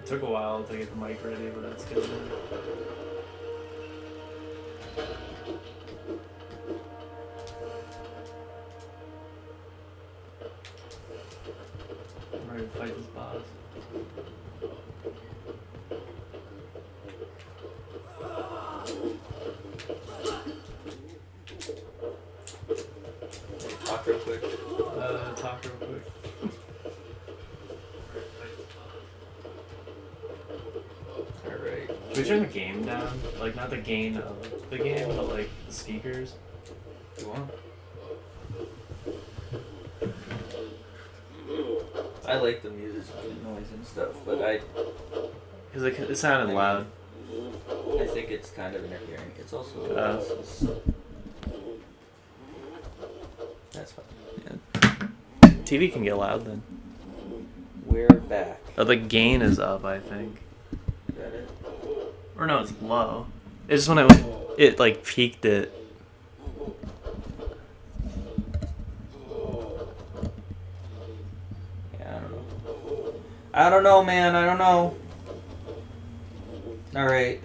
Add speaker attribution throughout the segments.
Speaker 1: Took a while to get the mic ready, but that's good. I'm ready to fight this boss.
Speaker 2: Talk real quick.
Speaker 1: Talk real quick.
Speaker 2: Alright.
Speaker 1: Should we turn the game down? Like, not the gain of the game, but like the speakers?
Speaker 2: You want? I like the music noise and stuff, but
Speaker 1: Because it sounded loud.
Speaker 2: I think it's kind of interfering. It's also that's fine.
Speaker 1: Yeah. TV can get loud then.
Speaker 2: We're back.
Speaker 1: Oh, the gain is up, I think.
Speaker 2: Is that it?
Speaker 1: Or no, it's low. It's just when it like peaked it.
Speaker 2: Yeah, I don't know. I don't know, man. I don't know. Alright.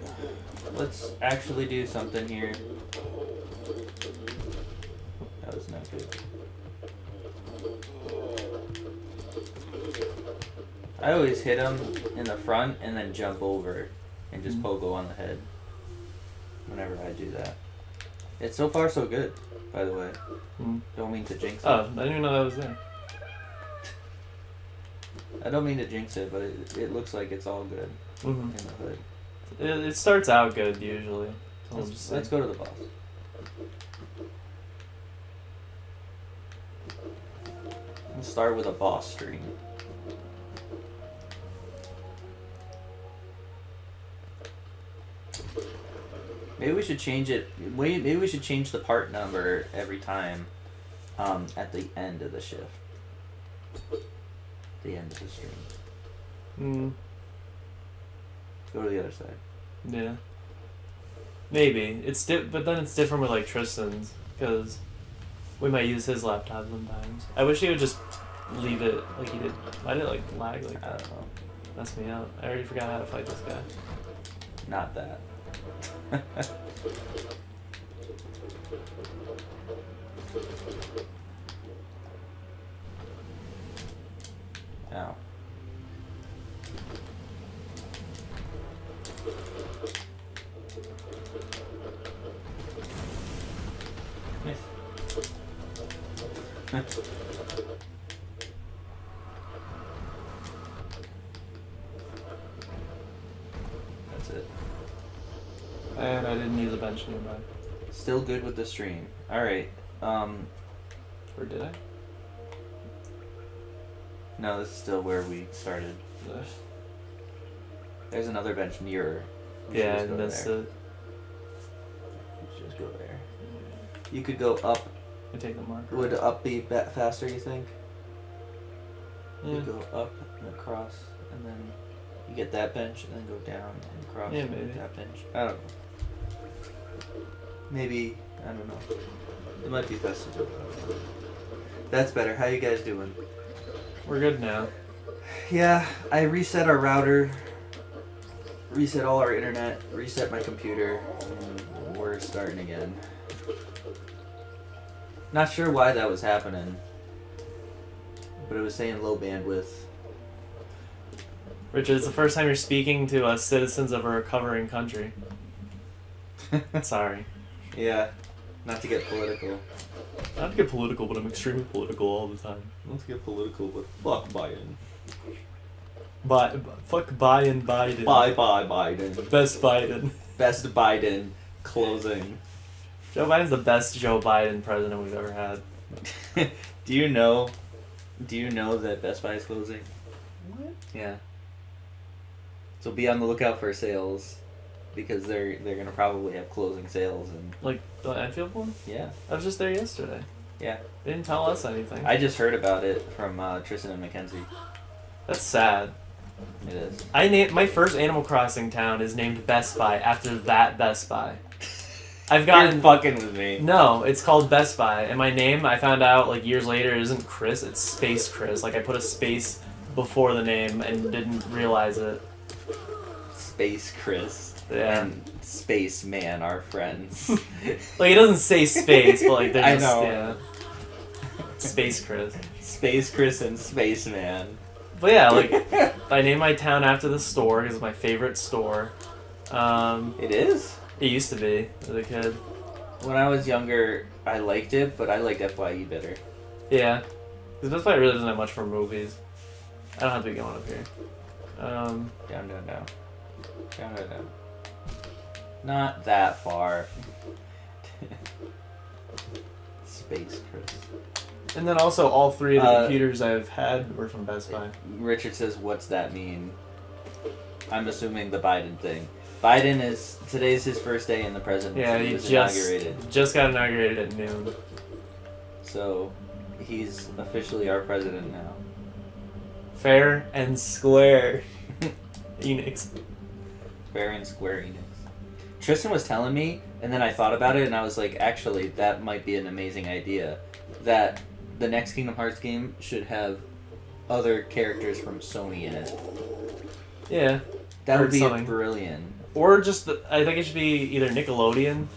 Speaker 2: Let's actually do something here. That was not good. I always hit him in the front and then jump over and just pogo on the head whenever I do that. It's so far so good, by the way. Don't mean to jinx it.
Speaker 1: Oh, I didn't even know that was there.
Speaker 2: I don't mean to jinx it, but it looks like it's all good in the hood.
Speaker 1: It starts out good usually.
Speaker 2: Let's go to the boss. We'll start with a boss stream. Maybe we should change it. Maybe we should change the part number every time at the end of the shift. The end of the stream. Go to the other side.
Speaker 1: Yeah. Maybe. But then it's different with like Tristan's, because we might use his laptop sometimes. I wish he would just leave it like he did. Why did it like lag like that?
Speaker 2: I don't know.
Speaker 1: Mess me up. I already forgot how to fight this guy.
Speaker 2: Not that. Ow. Nice. That's it.
Speaker 1: And I didn't use a bench nearby.
Speaker 2: Still good with the stream. Alright.
Speaker 1: Or did I?
Speaker 2: No, this is still where we started. There's another bench nearer.
Speaker 1: Yeah, and that's
Speaker 2: it. Just go there. You could go up.
Speaker 1: I take the marker.
Speaker 2: Would up be faster, you think?
Speaker 1: Yeah.
Speaker 2: You go up and across, and then you get that bench, and then go down and across
Speaker 1: Yeah,
Speaker 2: and
Speaker 1: maybe.
Speaker 2: get that bench. I don't know. Maybe, I don't know. It might be best to do it. That's better. How you guys doing?
Speaker 1: We're good now.
Speaker 2: Yeah, I reset our router, reset all our internet, reset my computer, and we're starting again. Not sure why that was happening, but it was saying low bandwidth.
Speaker 1: Richard, it's the first time you're speaking to us citizens of a recovering country. Sorry.
Speaker 2: Yeah, not to get political.
Speaker 1: Not to get political, but I'm extremely political all the time.
Speaker 2: Not to get political, but fuck Biden.
Speaker 1: Fuck Biden.
Speaker 2: Bye Biden.
Speaker 1: Best Biden.
Speaker 2: Best Biden closing.
Speaker 1: Joe Biden's the best Joe Biden president we've ever had.
Speaker 2: Do you know that Best Buy is closing?
Speaker 1: What?
Speaker 2: Yeah. So be on the lookout for sales, because they're gonna probably have closing sales and
Speaker 1: Like the Enfield one?
Speaker 2: yeah.
Speaker 1: I was just there yesterday.
Speaker 2: Yeah.
Speaker 1: They didn't tell us anything.
Speaker 2: I just heard about it from Tristan and Mackenzie.
Speaker 1: That's sad.
Speaker 2: It is.
Speaker 1: My first Animal Crossing town is named Best Buy after that Best Buy. I've
Speaker 2: You're
Speaker 1: gotten
Speaker 2: fucking with me.
Speaker 1: No, it's called Best Buy, and my name I found out like years later isn't Chris, it's Space Chris. Like I put a space before the name and didn't realize it.
Speaker 2: Space Chris.
Speaker 1: Yeah.
Speaker 2: And Space Man are friends.
Speaker 1: Like, it doesn't say space, but like, they're
Speaker 2: I
Speaker 1: just,
Speaker 2: know.
Speaker 1: yeah. Space Chris.
Speaker 2: Space Chris and Space Man.
Speaker 1: But yeah, like, I named my town after the store because it's my favorite store.
Speaker 2: It is?
Speaker 1: It used to be as a kid.
Speaker 2: When I was younger, I liked it, but I liked FYE better.
Speaker 1: Yeah. Because Best Buy really doesn't have much for movies. I don't have to be going up here.
Speaker 2: Down, down, down. Down, down, down. Not that far. Space Chris.
Speaker 1: And then also all three of the computers I've had were from Best Buy.
Speaker 2: Richard says, what's that mean? I'm assuming the Biden thing. Biden is, today's his first day in the presidency.
Speaker 1: Yeah, he
Speaker 2: was
Speaker 1: inaugurated. Just got inaugurated at noon.
Speaker 2: So, he's officially our president now.
Speaker 1: Fair and square. Enix.
Speaker 2: Fair and square Enix. Tristan was telling me, and then I thought about it, and I was like, actually, that might be an amazing idea. That the next Kingdom Hearts game should have other characters from Sony in it.
Speaker 1: Yeah.
Speaker 2: That would be
Speaker 1: something.
Speaker 2: brilliant.
Speaker 1: Or just, I think it should be either Nickelodeon,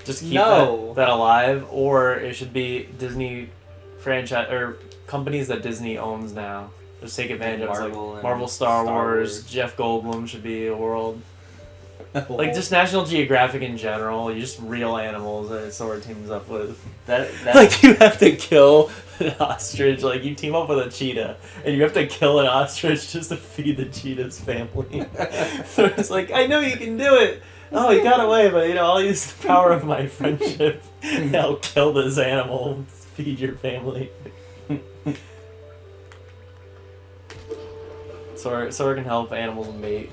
Speaker 1: just keep
Speaker 2: No.
Speaker 1: that alive, or it should be Disney franchise, or companies that Disney owns now. Just take advantage of it. Like Marvel, Star Wars, Jeff Goldblum should be a world. Like, just National Geographic in general, you just real animals that Sora teams up with.
Speaker 2: That
Speaker 1: Like, you have to kill an ostrich, like, you team up with a cheetah, and you have to kill an ostrich just to feed the cheetah's family. So it's like, I know you can do it! Oh, he got away, but, you know, I'll use the power of my friendship, and I'll kill this animal and feed your family. Sora can help animals mate.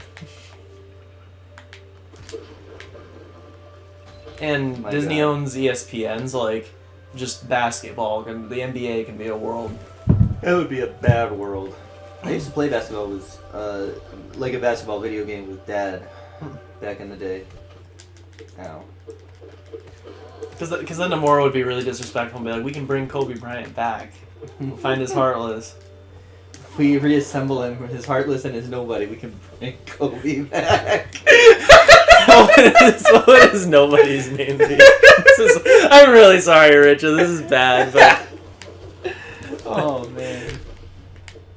Speaker 1: And Disney owns ESPN, so like, just basketball, the NBA can be a world.
Speaker 2: It would be a bad world. I used to play basketball with, like a basketball video game with Dad back in the day. Ow.
Speaker 1: Because then Nomura would be really disrespectful and be like, we can bring Kobe Bryant back. We'll find his heartless.
Speaker 2: If we reassemble him from his heartless and his nobody, we can bring Kobe back.
Speaker 1: What is nobody's name be? I'm really sorry, Richard. This is bad, but
Speaker 2: Oh man.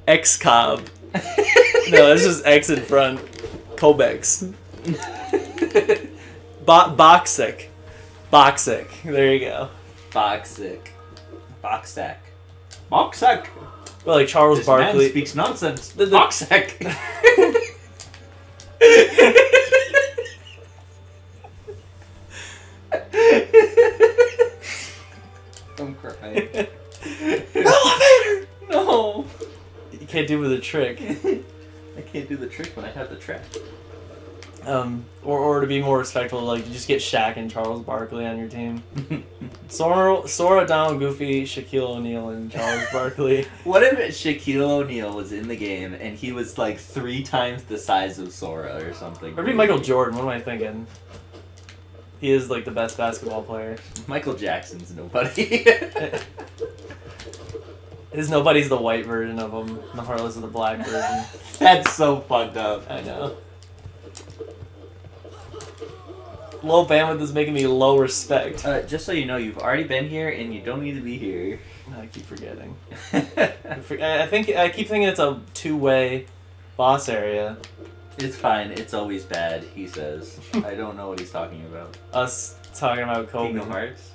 Speaker 1: X-Cob. No, it's just X in front. Kobex. Boxic. Boxic. There you go.
Speaker 2: Boxic. Boxsack. Boxsack.
Speaker 1: Well, like Charles
Speaker 2: This
Speaker 1: Barkley.
Speaker 2: man speaks nonsense.
Speaker 1: The-
Speaker 2: Boxsack. I'm crying.
Speaker 1: Elevator!
Speaker 2: No.
Speaker 1: You can't do it with a trick.
Speaker 2: I can't do the trick when I have the track.
Speaker 1: Or to be more respectful, like, you just get Shaq and Charles Barkley on your team. Sora, Donald, Goofy, Shaquille O'Neal, and Charles Barkley.
Speaker 2: What if Shaquille O'Neal was in the game and he was like 3 times the size of Sora or something?
Speaker 1: Or maybe Michael Jordan, what am I thinking? He is, like, the best basketball player.
Speaker 2: Michael Jackson's nobody.
Speaker 1: His nobody's the white version of him. The Heartless is the black version.
Speaker 2: That's so fucked up.
Speaker 1: I know. Low bandwidth is making me low respect.
Speaker 2: Just so you know, you've already been here and you don't need to be here.
Speaker 1: I keep forgetting. I keep thinking it's a 2-way boss area.
Speaker 2: It's fine. It's always bad, he says. I don't know what he's talking about.
Speaker 1: Us talking about Kobe.
Speaker 2: Kingdom Hearts?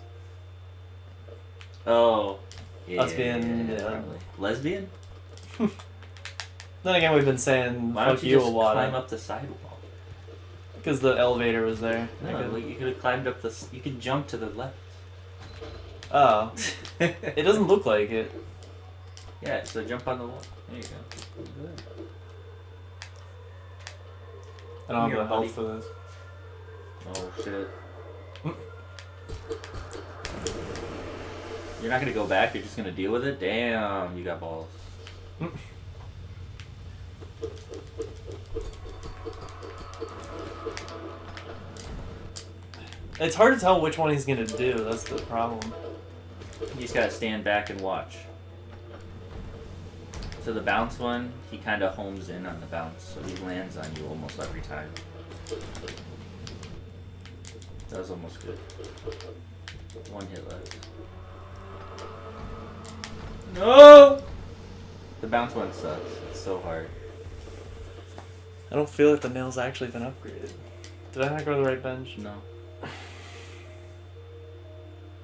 Speaker 2: Oh. Yeah,
Speaker 1: Us being, yeah.
Speaker 2: probably. Lesbian?
Speaker 1: Then again, we've been saying
Speaker 2: Why
Speaker 1: fuck
Speaker 2: don't you
Speaker 1: you
Speaker 2: just
Speaker 1: a lot.
Speaker 2: climb up the sidewall?
Speaker 1: Because the elevator was there.
Speaker 2: No, like you could have climbed up the... You could jump to the left.
Speaker 1: Oh. It doesn't look like it.
Speaker 2: Yeah, so jump on the wall. There you go. Good.
Speaker 1: I don't
Speaker 2: Here,
Speaker 1: have the
Speaker 2: buddy.
Speaker 1: health for this.
Speaker 2: Oh, shit. You're not gonna go back, you're just gonna deal with it? Damn, you got balls.
Speaker 1: It's hard to tell which one he's gonna do, that's the problem.
Speaker 2: You just gotta stand back and watch. So the bounce one, he kind of homes in on the bounce, so he lands on you almost every time. That was almost good. One hit left. No! The bounce one sucks. It's so hard.
Speaker 1: I don't feel like the nail's actually been upgraded. Did I not go to the right bench?
Speaker 2: No.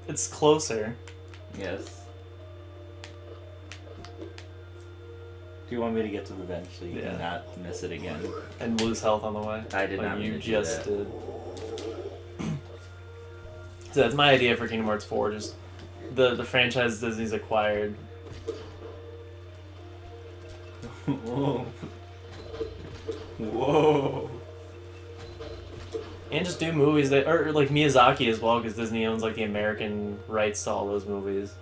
Speaker 1: It's closer.
Speaker 2: Yes. Do you want me to get to the bench so you can not miss it again?
Speaker 1: And lose health on the way.
Speaker 2: I did not mean
Speaker 1: you
Speaker 2: to do
Speaker 1: just
Speaker 2: that.
Speaker 1: did. So that's my idea for Kingdom Hearts 4, just the franchise Disney's acquired.
Speaker 2: Whoa. Whoa.
Speaker 1: And just do movies that, or like Miyazaki as well, because Disney owns like the American rights to all those movies.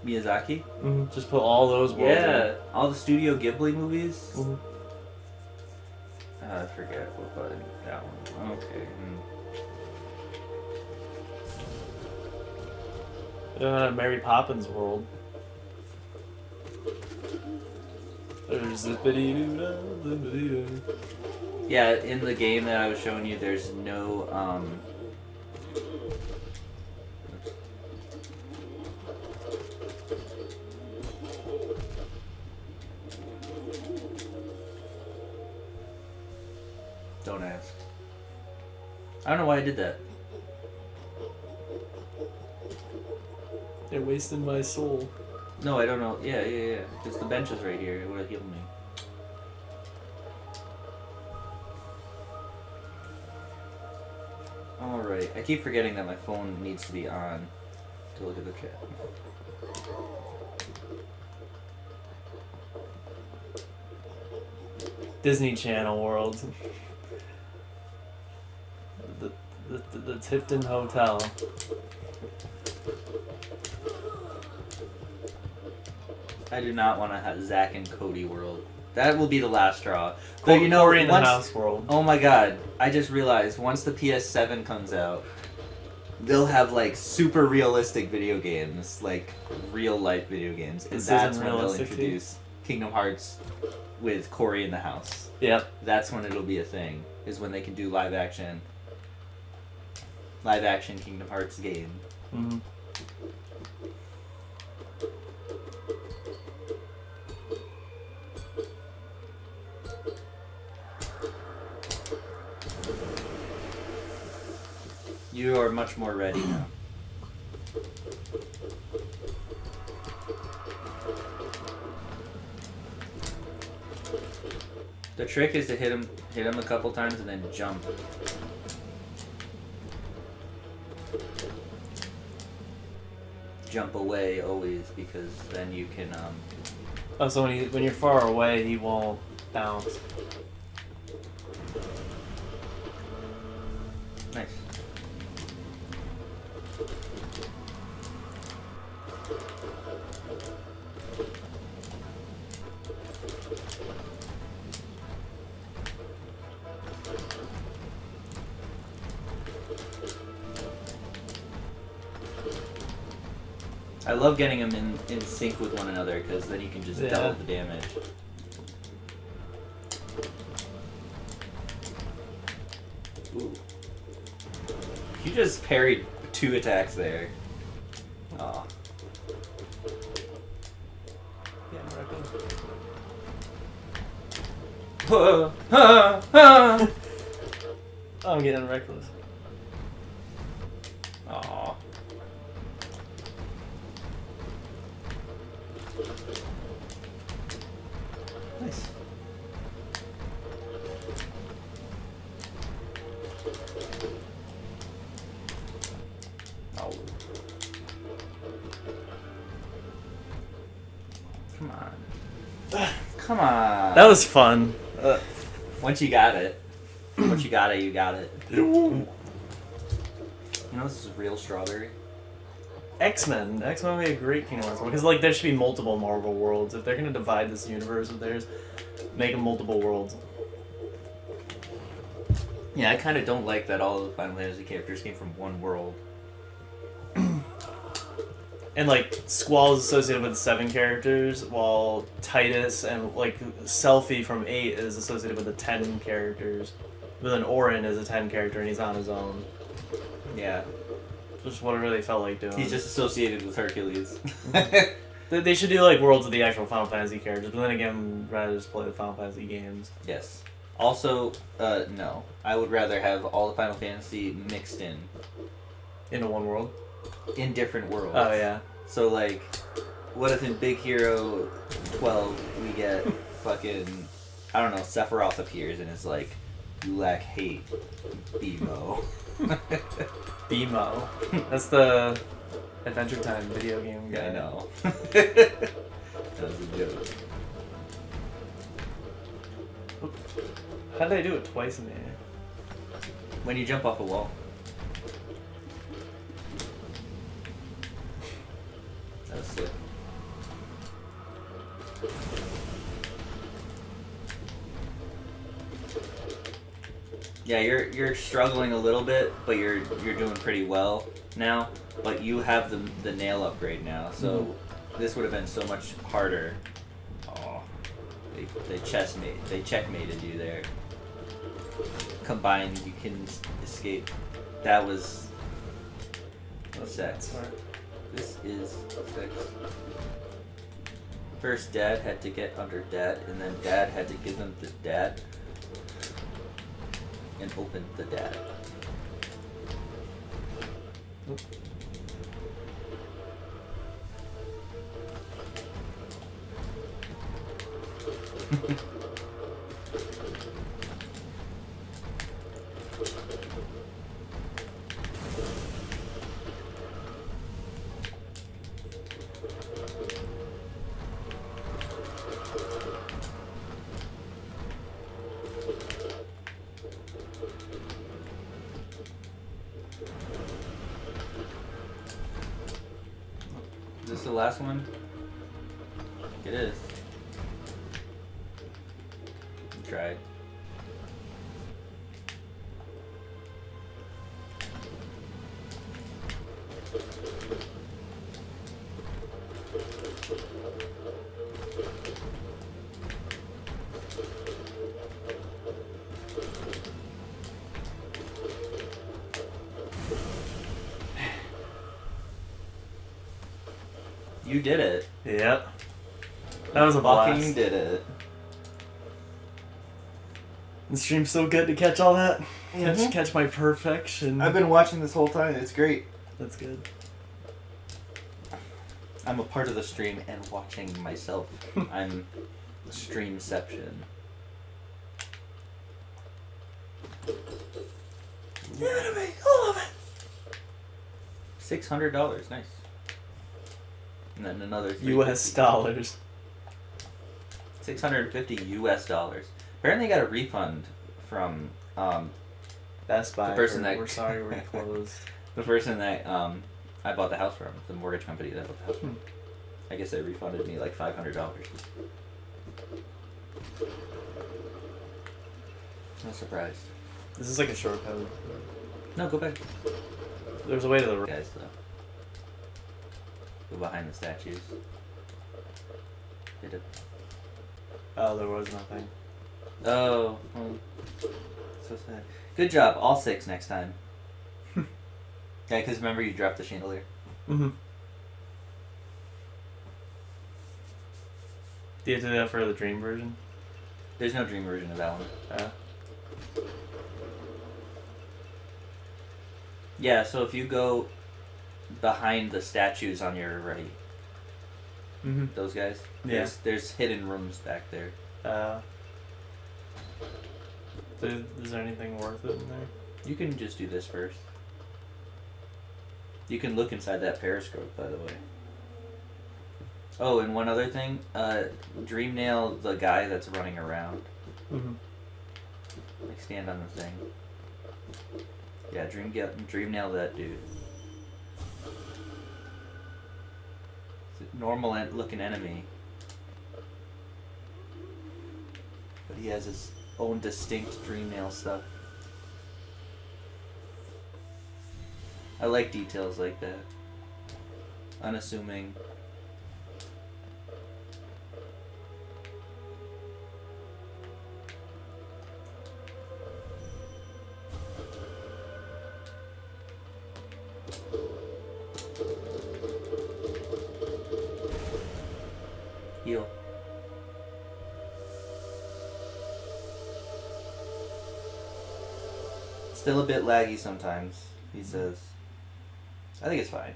Speaker 2: Miyazaki?
Speaker 1: Mm-hmm. Just put all those worlds
Speaker 2: Yeah, all the Studio Ghibli movies.
Speaker 1: Mm-hmm.
Speaker 2: I forget what button. That one. Okay.
Speaker 1: Mary Poppins world. There's zippity-doo-dah.
Speaker 2: Yeah, in the game that I was showing you, there's no Don't ask. I don't know why I did that.
Speaker 1: They're wasting my soul.
Speaker 2: No, I don't know. Yeah. Because the bench is right here. It would have healed me. Alright. I keep forgetting that my phone needs to be on to look at the chat.
Speaker 1: Disney Channel world. The Tipton Hotel.
Speaker 2: I do not want to have Zack and Cody world. That will be the last straw.
Speaker 1: But
Speaker 2: you know,
Speaker 1: Corey in the
Speaker 2: once,
Speaker 1: House world.
Speaker 2: Oh my god! I just realized once the PS7 comes out, they'll have like super realistic video games, like real life video games, and
Speaker 1: This
Speaker 2: that's
Speaker 1: isn't
Speaker 2: when they'll
Speaker 1: realistic,
Speaker 2: introduce Kingdom Hearts with Corey in the house.
Speaker 1: Yep.
Speaker 2: That's when it'll be a thing. Is when they can do live action Kingdom Hearts game.
Speaker 1: Mm-hmm.
Speaker 2: You are much more ready now. The trick is to hit him a couple times and then jump. Jump away always, because then you can
Speaker 1: Oh, so when you're far away, he won't bounce.
Speaker 2: Nice. I love getting them in sync with one another, because then you can just double the damage. Ooh. You just parried 2 attacks there. Aw.
Speaker 1: Yeah, reckless. I'm getting reckless.
Speaker 2: Aw. Nice. Oh. Come on. Come on.
Speaker 1: That was fun.
Speaker 2: Once you got it. Once you got it, you got it. You know this is real strawberry?
Speaker 1: X-Men would be a great Kingdom Hearts one, because like there should be multiple Marvel worlds. If they're gonna divide this universe of theirs, make them multiple worlds.
Speaker 2: Yeah, I kind of don't like that all of the Final Fantasy characters came from one world.
Speaker 1: and like Squall is associated with 7 characters, while Titus and like Selfie from 8 is associated with the 10 characters. But then Orin is a 10 character and he's on his own.
Speaker 2: Yeah.
Speaker 1: Just what it really felt like doing.
Speaker 2: He's just associated with Hercules.
Speaker 1: They should do like worlds of the actual Final Fantasy characters, but then again, I'd rather just play the Final Fantasy games.
Speaker 2: Yes. Also, no. I would rather have all the Final Fantasy mixed in.
Speaker 1: Into one world?
Speaker 2: In different worlds.
Speaker 1: Oh, yeah.
Speaker 2: So, like, what if in Big Hero 12 we get fucking, I don't know, Sephiroth appears and is like, you lack hate, BMO.
Speaker 1: BMO. That's the Adventure Time video game guy.
Speaker 2: I know. That was a joke.
Speaker 1: How did I do it twice in the air?
Speaker 2: When you jump off a wall. That was sick. Yeah, you're struggling a little bit, but you're doing pretty well now. But you have the nail upgrade now, so this would have been so much harder. Oh, they checkmated you there. Combined, you can escape. That was. What's that? This is 6. First, Dad had to get under Dad, and then Dad had to give him the Dad. And open the Dad. Is this the last one? It is. Tried. You did it.
Speaker 1: Yep. That was a
Speaker 2: Fucking
Speaker 1: blast.
Speaker 2: did it.
Speaker 1: The stream's so good to catch all that.
Speaker 2: Mhm.
Speaker 1: Catch my perfection.
Speaker 2: I've been watching this whole time. It's great.
Speaker 1: That's good.
Speaker 2: I'm a part of the stream and watching myself. I'm streamception.
Speaker 1: Anime, all of it.
Speaker 2: $600, nice. And then another
Speaker 1: U.S. dollars.
Speaker 2: $650 US. Apparently, I got a refund from
Speaker 1: Best Buy.
Speaker 2: The person
Speaker 1: we're
Speaker 2: that-
Speaker 1: sorry we're closed.
Speaker 2: the person that I bought the house from, the mortgage company that I bought the house from. I guess they refunded me like $500. I'm surprised.
Speaker 1: This is like a short code.
Speaker 2: No, go back.
Speaker 1: There's a way to the right.
Speaker 2: Guys, though. Go behind the statues. Hit it.
Speaker 1: Oh, there was nothing.
Speaker 2: Oh, so sad. Good job. All 6 next time. Yeah, because remember you dropped the chandelier.
Speaker 1: Mm-hmm. Do you have to do that for the dream version?
Speaker 2: There's no dream version of that one. Yeah, so if you go behind the statues on your right, those guys,
Speaker 1: Yeah.
Speaker 2: there's hidden rooms back there.
Speaker 1: Is there anything worth it in there?
Speaker 2: You can just do this first. You can look inside that periscope, by the way. Oh, and one other thing, dream nail the guy that's running around.
Speaker 1: Mm-hmm.
Speaker 2: Like stand on the thing. Yeah, dream nail that dude. It's a normal looking enemy, but he has his own distinct dream nail stuff. I like details like that. unassuming. Heal. Still a bit laggy sometimes, he says. I think it's fine.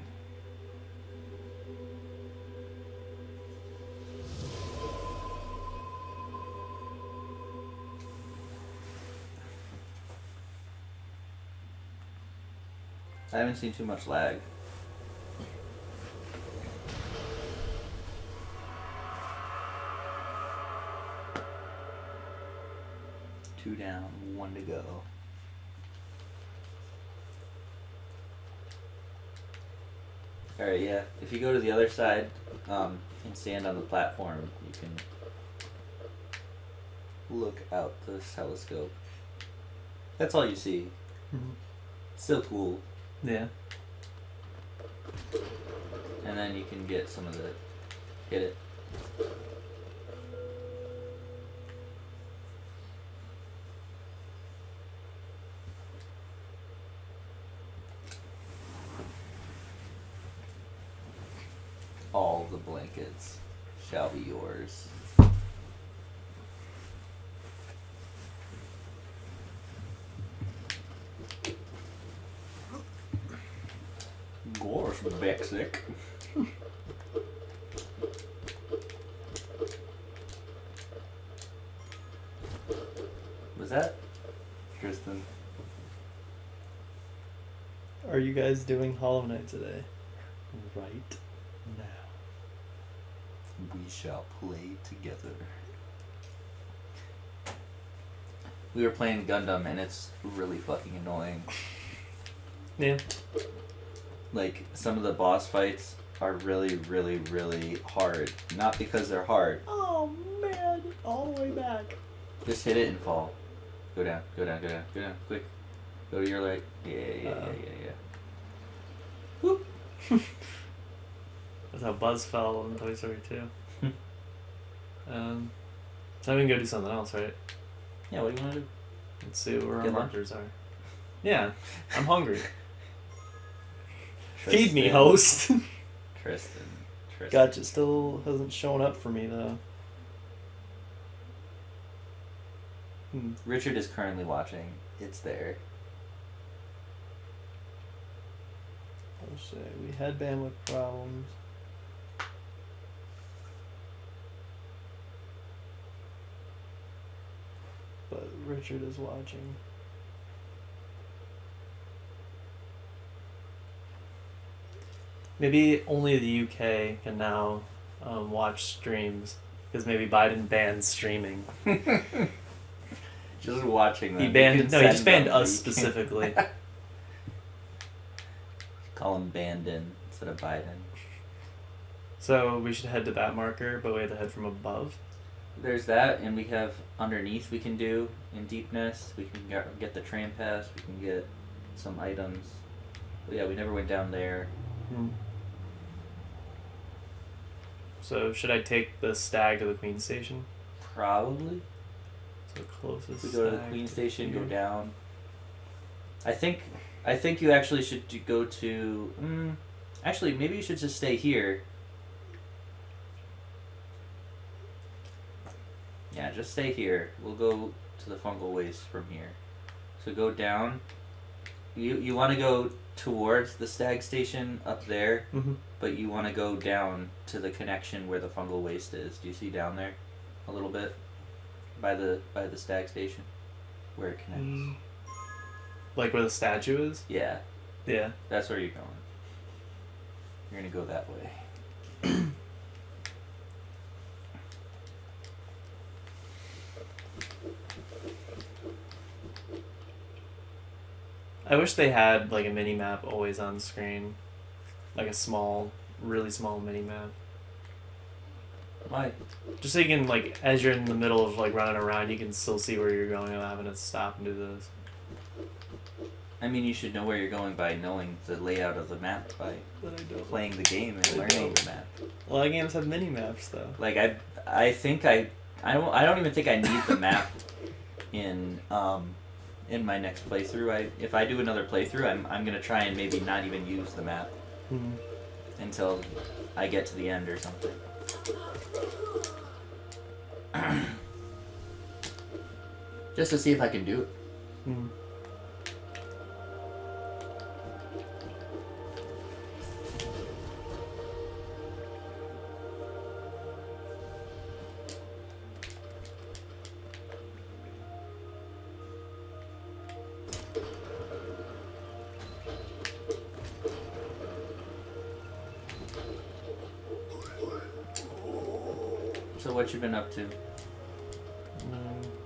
Speaker 2: I haven't seen too much lag. Two down, one to go. Alright, yeah. If you go to the other side and stand on the platform, you can look out the telescope. That's all you see.
Speaker 1: Mm-hmm.
Speaker 2: Still cool.
Speaker 1: Yeah.
Speaker 2: And then you can get some of the... Hit it. All the blankets shall be yours. Gosh, my back's sick. Was that Tristan?
Speaker 1: Are you guys doing Hollow Knight today? Right now.
Speaker 2: We shall play together. We were playing Gundam and it's really fucking annoying.
Speaker 1: Yeah.
Speaker 2: Like, some of the boss fights are really, really, really hard. Not because they're hard.
Speaker 1: Oh man, all the way back.
Speaker 2: Just hit it and fall. Go down, go down, go down, go down, quick. Go to your leg. Yeah. Whoop.
Speaker 1: That's how Buzz fell in Toy Story 2. So we can go do something else, right?
Speaker 2: Yeah, what do you want to do?
Speaker 1: Let's see where our
Speaker 2: Get lunch?
Speaker 1: markers are. Yeah, I'm hungry.
Speaker 2: Tristan.
Speaker 1: Feed me, host.
Speaker 2: Tristan.
Speaker 1: Gotcha, still hasn't shown up for me though.
Speaker 2: Richard is currently watching. It's there.
Speaker 1: Let's see, we had bandwidth problems. But Richard is watching. Maybe only the UK can now watch streams because maybe Biden banned streaming.
Speaker 2: Just watching them.
Speaker 1: He banned. No, he just banned us specifically.
Speaker 2: Call him Bandon instead of Biden.
Speaker 1: So we should head to that marker, but we have to head from above.
Speaker 2: There's that, and we have underneath we can do in deepness. We can get the tram pass. We can get some items. But yeah, we never went down there.
Speaker 1: So should I take the stag to the Queen Station?
Speaker 2: Probably.
Speaker 1: So closest.
Speaker 2: We go to the Queen Station, go down. I think you actually should go to. Actually, maybe you should just stay here. Yeah, just stay here. We'll go to the fungal waste from here. So go down. You want to go towards the stag station up there, but you want to go down to the connection where the fungal waste is. Do you see down there, a little bit, by the stag station, where it connects?
Speaker 1: Like where the statue is?
Speaker 2: Yeah.
Speaker 1: Yeah.
Speaker 2: That's where you're going. You're gonna go that way.
Speaker 1: I wish they had like a mini map always on screen, like a small, really small mini map.
Speaker 2: Why?
Speaker 1: Just so you can like, as you're in the middle of like running around, you can still see where you're going without having to stop and do this.
Speaker 2: I mean, you should know where you're going by knowing the layout of the map by playing the game and learning the map.
Speaker 1: A lot of games have mini maps though.
Speaker 2: Like I don't even think I need the map in my next playthrough. If I do another playthrough, I'm gonna try and maybe not even use the map until I get to the end or something. Just to see if I can do it. So what you been up to?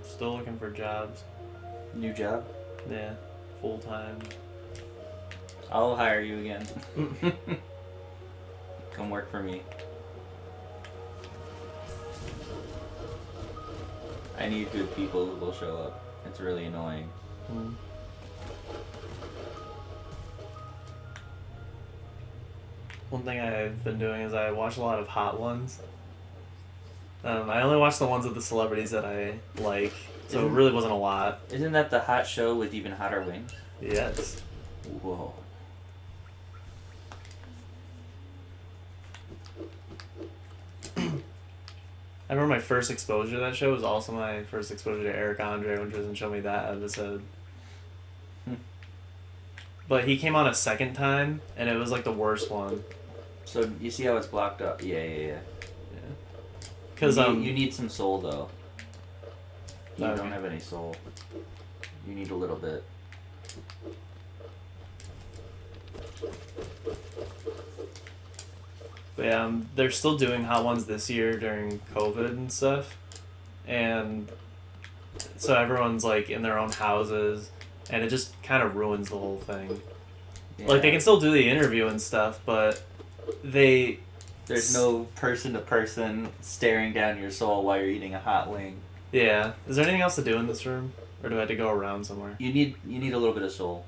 Speaker 1: Still looking for jobs.
Speaker 2: New job?
Speaker 1: Yeah, full time.
Speaker 2: I'll hire you again. Come work for me. I need good people who will show up. It's really annoying.
Speaker 1: One thing I've been doing is I watch a lot of Hot Ones. I only watch the ones with the celebrities that I like, so it really wasn't a lot.
Speaker 2: Isn't that the hot show with even hotter wings?
Speaker 1: Yes.
Speaker 2: Whoa.
Speaker 1: I remember my first exposure to that show was also my first exposure to Eric Andre, which doesn't show me that episode. But he came on a second time, and it was like the worst one.
Speaker 2: So you see how it's blocked up? Yeah.
Speaker 1: Because
Speaker 2: you need some soul though. You
Speaker 1: Okay.
Speaker 2: don't have any soul. You need a little bit.
Speaker 1: But yeah, they're still doing Hot Ones this year during COVID and stuff, and so everyone's like in their own houses, and it just kind of ruins the whole thing.
Speaker 2: Yeah.
Speaker 1: Like they can still do the interview and stuff, but
Speaker 2: there's no person to person staring down your soul while you're eating a hot wing.
Speaker 1: Yeah. Is there anything else to do in this room, or do I have to go around somewhere?
Speaker 2: You need a little bit of soul.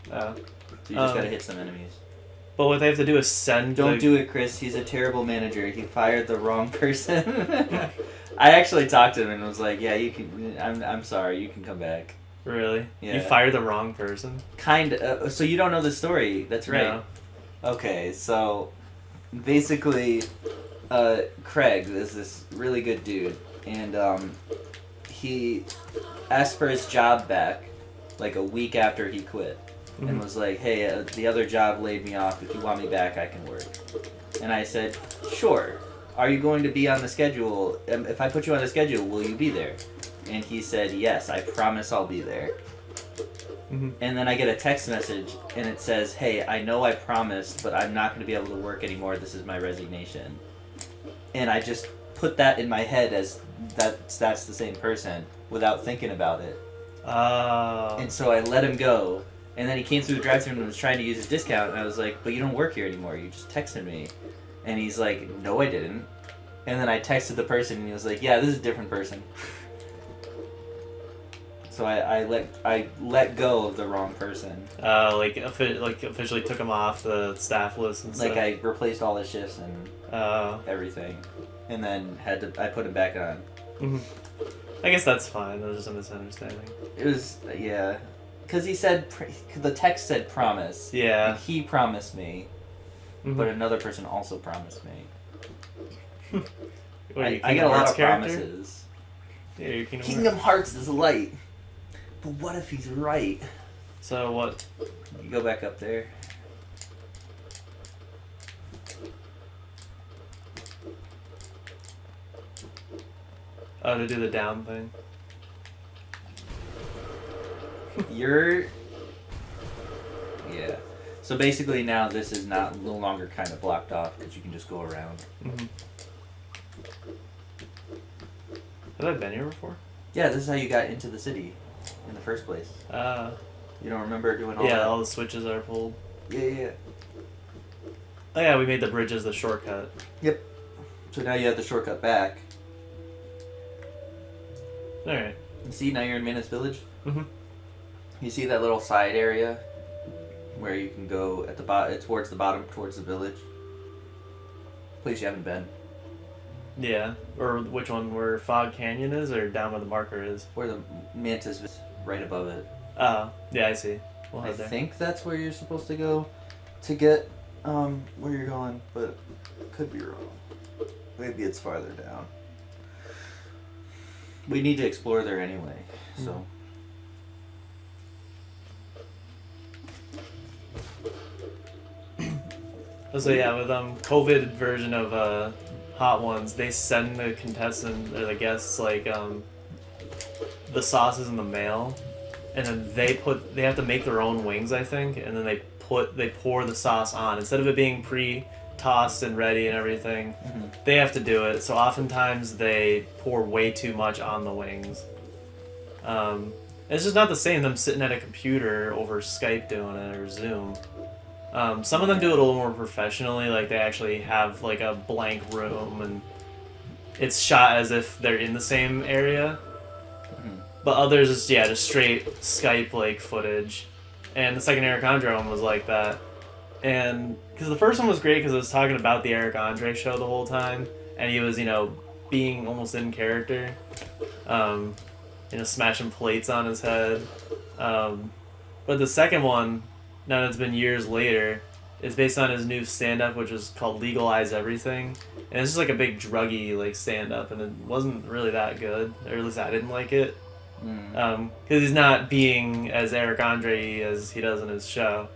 Speaker 1: Oh.
Speaker 2: So you just gotta hit some enemies.
Speaker 1: But what they have to do is send.
Speaker 2: Don't do it, Chris. He's a terrible manager. He fired the wrong person. I actually talked to him and was like, "Yeah, you can. I'm sorry. You can come back."
Speaker 1: Really?
Speaker 2: Yeah.
Speaker 1: You fired the wrong person?
Speaker 2: So you don't know the story. That's right.
Speaker 1: No.
Speaker 2: Okay, so basically, Craig is this really good dude, and he asked for his job back like a week after he quit, and was like, "Hey, the other job laid me off. If you want me back, I can work." And I said, "Sure. Are you going to be on the schedule? If I put you on the schedule, will you be there?" And he said, "Yes, I promise I'll be there." And then I get a text message, and it says, "Hey, I know I promised, but I'm not going to be able to work anymore. This is my resignation." And I just put that in my head as that's the same person without thinking about it. And so I let him go. And then he came through the drive-thru and was trying to use his discount, and I was like, "But you don't work here anymore. You just texted me." And he's like, "No, I didn't." And then I texted the person, and he was like, "Yeah, this is a different person." So I let go of the wrong person.
Speaker 1: Like officially took him off the staff list and stuff.
Speaker 2: Like I replaced all his shifts and everything, and then I put him back on.
Speaker 1: I guess that's fine. That was just a misunderstanding.
Speaker 2: It was because he said the text said promise.
Speaker 1: Yeah.
Speaker 2: And he promised me, but another person also promised me. I get a lot of promises.
Speaker 1: Yeah, your
Speaker 2: Kingdom Hearts is light. But what if he's right?
Speaker 1: So what?
Speaker 2: You go back up there.
Speaker 1: Oh, to do the down thing.
Speaker 2: Yeah. So basically now this is no longer kind of blocked off because you can just go around.
Speaker 1: Have I been here before?
Speaker 2: Yeah, this is how you got into the city in the first place. You don't remember doing all that?
Speaker 1: Yeah, all the switches are pulled.
Speaker 2: Yeah.
Speaker 1: Oh yeah, we made the bridges the shortcut.
Speaker 2: Yep. So now you have the shortcut back.
Speaker 1: Alright.
Speaker 2: You see, now you're in Manus Village? You see that little side area where you can go at the bottom, towards the bottom, towards the village. Place you haven't been.
Speaker 1: Yeah. Or which one? Where Fog Canyon is, or down where the marker is?
Speaker 2: Where the mantis is, right above it.
Speaker 1: Oh, yeah, I see. We'll
Speaker 2: I
Speaker 1: head there.
Speaker 2: think that's where you're supposed to go to get where you're going, but could be wrong. Maybe it's farther down. We need to explore there anyway, so.
Speaker 1: So yeah, with COVID version of Hot Ones, they send the contestant or the guests like the sauces in the mail, and then they have to make their own wings, I think, and then they pour the sauce on instead of it being pre-tossed and ready and everything.
Speaker 2: Mm-hmm.
Speaker 1: They have to do it, so oftentimes they pour way too much on the wings. It's just not the same them sitting at a computer over Skype doing it or Zoom. Some of them do it a little more professionally, like they actually have like a blank room and it's shot as if they're in the same area.
Speaker 2: Mm-hmm.
Speaker 1: But others is just straight Skype like footage. And the second Eric Andre one was like that. And because the first one was great because it was talking about the Eric Andre show the whole time, and he was being almost in character, smashing plates on his head. But the second one, now that it's been years later, is based on his new stand-up, which is called Legalize Everything. And it's just like a big druggy like stand-up, and it wasn't really that good, or at least I didn't like it. Because he's not being as Eric Andre as he does in his show.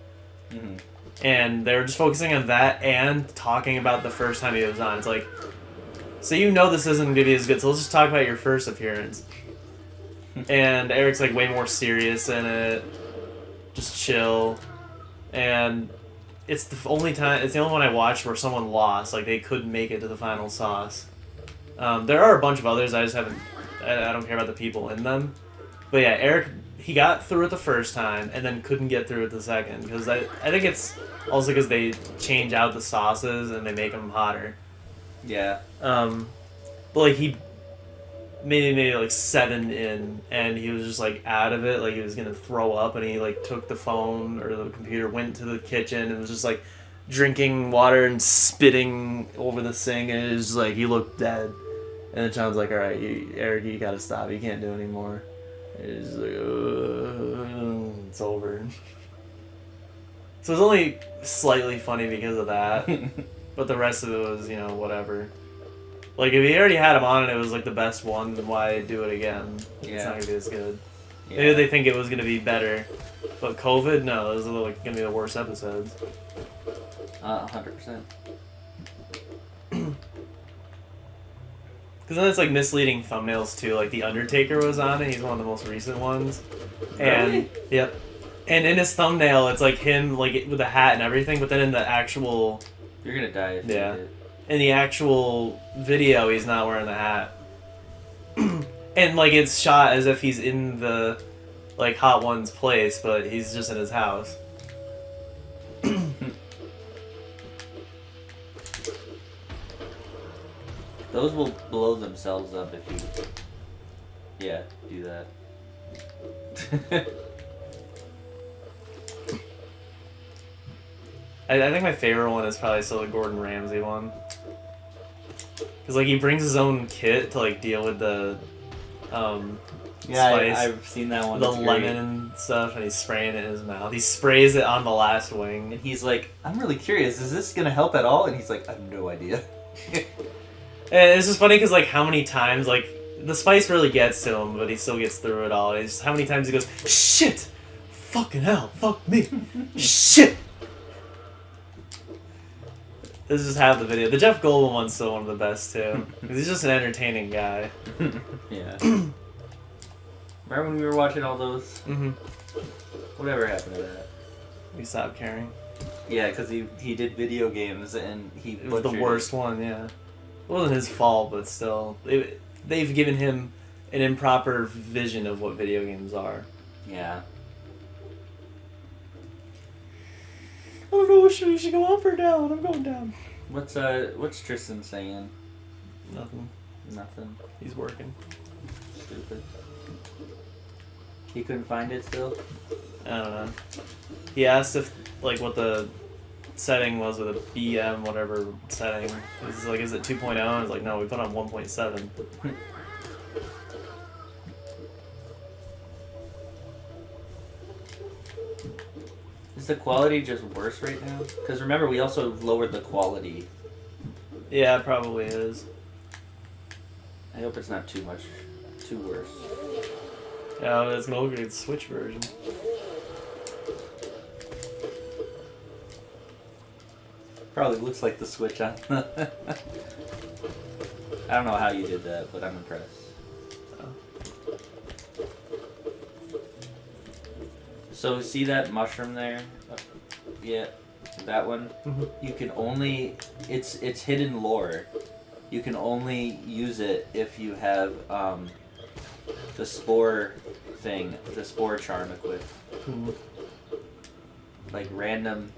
Speaker 2: Mm-hmm.
Speaker 1: And they were just focusing on that and talking about the first time he was on. It's like, so this isn't going to be as good, so let's just talk about your first appearance. And Eric's like way more serious in it, just chill. And it's the only one I watched where someone lost, like they couldn't make it to the final sauce. There are a bunch of others, I don't care about the people in them. But yeah, Eric, he got through it the first time and then couldn't get through it the second, because I think it's also because they change out the sauces and they make them hotter.
Speaker 2: Yeah.
Speaker 1: But like he maybe like 7 in, and he was just like out of it, like he was gonna throw up, and he like took the phone or the computer, went to the kitchen, and was just like drinking water and spitting over the sink, and it was just like he looked dead. And then John's like, "All right, Eric, you gotta stop. You can't do anymore." It's like, it's over. So it's only slightly funny because of that, but the rest of it was, whatever. Like, if he already had him on and it was, like, the best one, then why do it again? Yeah. It's not going to be as good. Yeah. Maybe they think it was going to be better. But COVID, no, those are, like, going to be the worst episodes.
Speaker 2: 100%.
Speaker 1: Because then it's, like, misleading thumbnails, too. Like, The Undertaker was on it. He's one of the most recent ones. And,
Speaker 2: really?
Speaker 1: Yep. And in his thumbnail, it's, like, him, like, with a hat and everything. But then in the actual...
Speaker 2: You're going to die if you did.
Speaker 1: In the actual video, he's not wearing the hat. And, like, it's shot as if he's in the, like, Hot One's place, but he's just in his house.
Speaker 2: Those will blow themselves up if you... Yeah, do that.
Speaker 1: I think my favorite one is probably still the Gordon Ramsay one. Because, like, he brings his own kit to, like, deal with the, spice.
Speaker 2: I've seen that one.
Speaker 1: The lemon and stuff, and he's spraying it in his mouth. He sprays it on the last wing.
Speaker 2: And he's like, I'm really curious, is this going to help at all? And he's like, I have no idea.
Speaker 1: And it's just funny because, like, how many times, like, the spice really gets to him, but he still gets through it all. And it's just how many times he goes, shit! Fucking hell, fuck me! Shit! This is just half the video. The Jeff Goldblum one's still one of the best, too. Because he's just an entertaining guy.
Speaker 2: Yeah. Remember when we were watching all those?
Speaker 1: Mm-hmm.
Speaker 2: Whatever happened to that?
Speaker 1: We stopped caring.
Speaker 2: Yeah, because he did video games and he
Speaker 1: It was the worst one, yeah. It wasn't his fault, but still. They've given him an improper vision of what video games are.
Speaker 2: Yeah.
Speaker 1: I don't know, we should go up or down. I'm going down.
Speaker 2: What's Tristan saying? Nothing.
Speaker 1: He's working.
Speaker 2: Stupid. He couldn't find it still?
Speaker 1: I don't know. He asked if like what the setting was with a BM whatever setting. He's like, is it 2.0? I was like, no, we put on 1.7.
Speaker 2: Is the quality just worse right now? Because remember, we also lowered the quality.
Speaker 1: Yeah, it probably is.
Speaker 2: I hope it's not too worse.
Speaker 1: Yeah, it's gonna look like the Switch version.
Speaker 2: Probably looks like the Switch on. I don't know how you did that, but I'm impressed. So see that mushroom there? Yeah, that one.
Speaker 1: Mm-hmm.
Speaker 2: You can only it's hidden lore. You can only use it if you have the spore thing, the spore charm equipped.
Speaker 1: Mm-hmm.
Speaker 2: Like random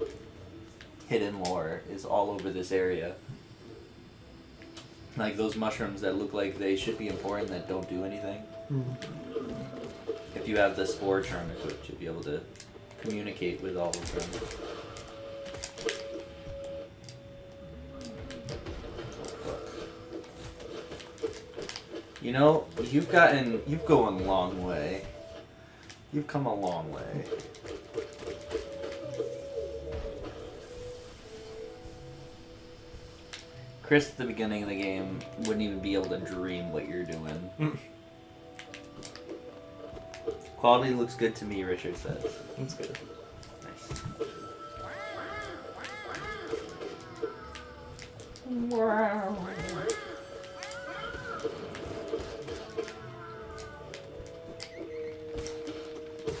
Speaker 2: hidden lore is all over this area. Like those mushrooms that look like they should be important that don't do anything.
Speaker 1: Mm-hmm.
Speaker 2: If you have the spore charm equipped, you'll be able to communicate with all of them. You know, you've gone a long way. You've come a long way. Chris at the beginning of the game wouldn't even be able to dream what you're doing.
Speaker 1: Mm.
Speaker 2: Quality looks good to me, Richard says.
Speaker 1: That's good.
Speaker 2: Nice.
Speaker 3: Wow.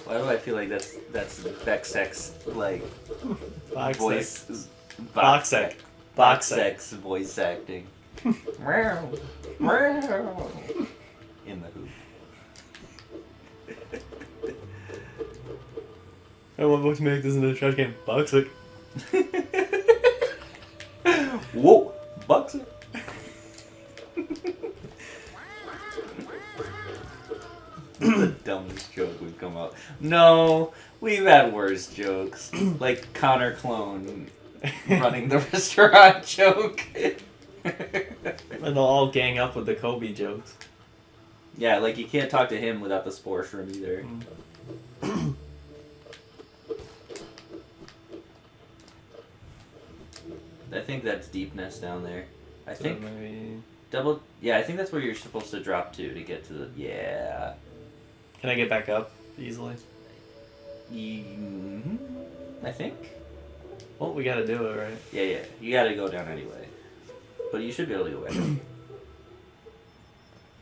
Speaker 2: Why do I feel like that's Bexek's like voice?
Speaker 1: Boxek.
Speaker 2: Bexek's voice acting. In the hoop.
Speaker 1: I want books to make this into a trash can. Boxek.
Speaker 2: Whoa, Boxek. The dumbest joke would come out. No, we've had worse jokes. Like Connor Clone running the restaurant joke.
Speaker 1: And they'll all gang up with the Kobe jokes.
Speaker 2: Yeah, like you can't talk to him without the spore shroom either. I think that's deepness down there. I think
Speaker 1: maybe...
Speaker 2: double. Yeah, I think that's where you're supposed to drop to get to the. Yeah.
Speaker 1: Can I get back up easily?
Speaker 2: I think.
Speaker 1: Well, we gotta do it, right?
Speaker 2: Yeah. You gotta go down anyway. But you should be able to go back up.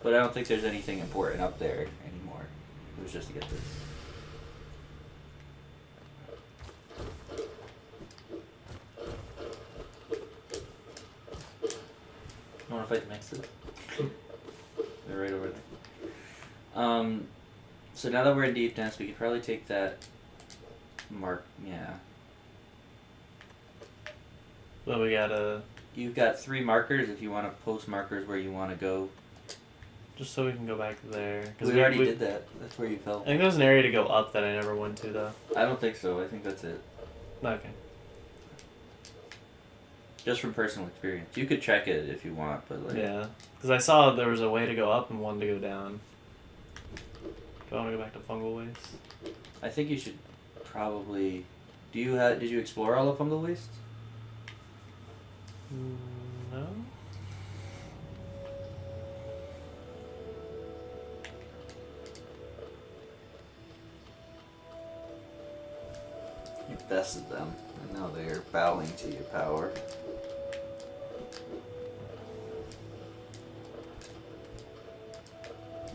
Speaker 2: But I don't think there's anything important up there anymore. It was just to get this. You wanna fight the mixes? They're right over there. So now that we're in deep dance, we could probably take that mark. Yeah.
Speaker 1: Well, we gotta...
Speaker 2: You've got 3 markers if you want to post markers where you want to go.
Speaker 1: Just so we can go back there.
Speaker 2: We already did that. That's where you fell.
Speaker 1: I think there's an area to go up that I never went to, though.
Speaker 2: I don't think so. I think that's it.
Speaker 1: Okay.
Speaker 2: Just from personal experience. You could check it if you want, but like...
Speaker 1: Yeah. Because I saw there was a way to go up and one to go down. Do I want to go back to fungal waste?
Speaker 2: I think you should probably... Did you explore all of fungal waste?
Speaker 1: No?
Speaker 2: You bested them, and now they are bowing to your power.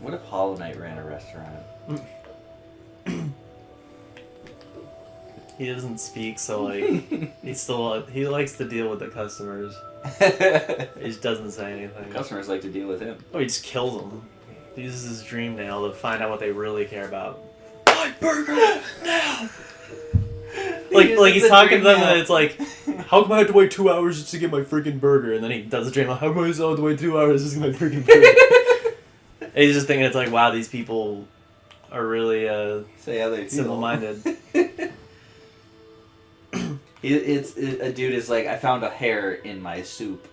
Speaker 2: What if Hollow Knight ran a restaurant?
Speaker 1: He doesn't speak, so like he likes to deal with the customers. He just doesn't say anything.
Speaker 2: Customers like to deal with him.
Speaker 1: Oh, he just kills them. He uses his dream nail to find out what they really care about. Buy burger now. Like he's talking to them and it's like, how come I have to wait 2 hours just to get my freaking burger? And then he does the dream. How come I have to wait 2 hours just to get my freaking burger? And he's just thinking it's like, wow, these people are really
Speaker 2: Say how they feel.
Speaker 1: simple-minded.
Speaker 2: A dude is like, I found a hair in my soup,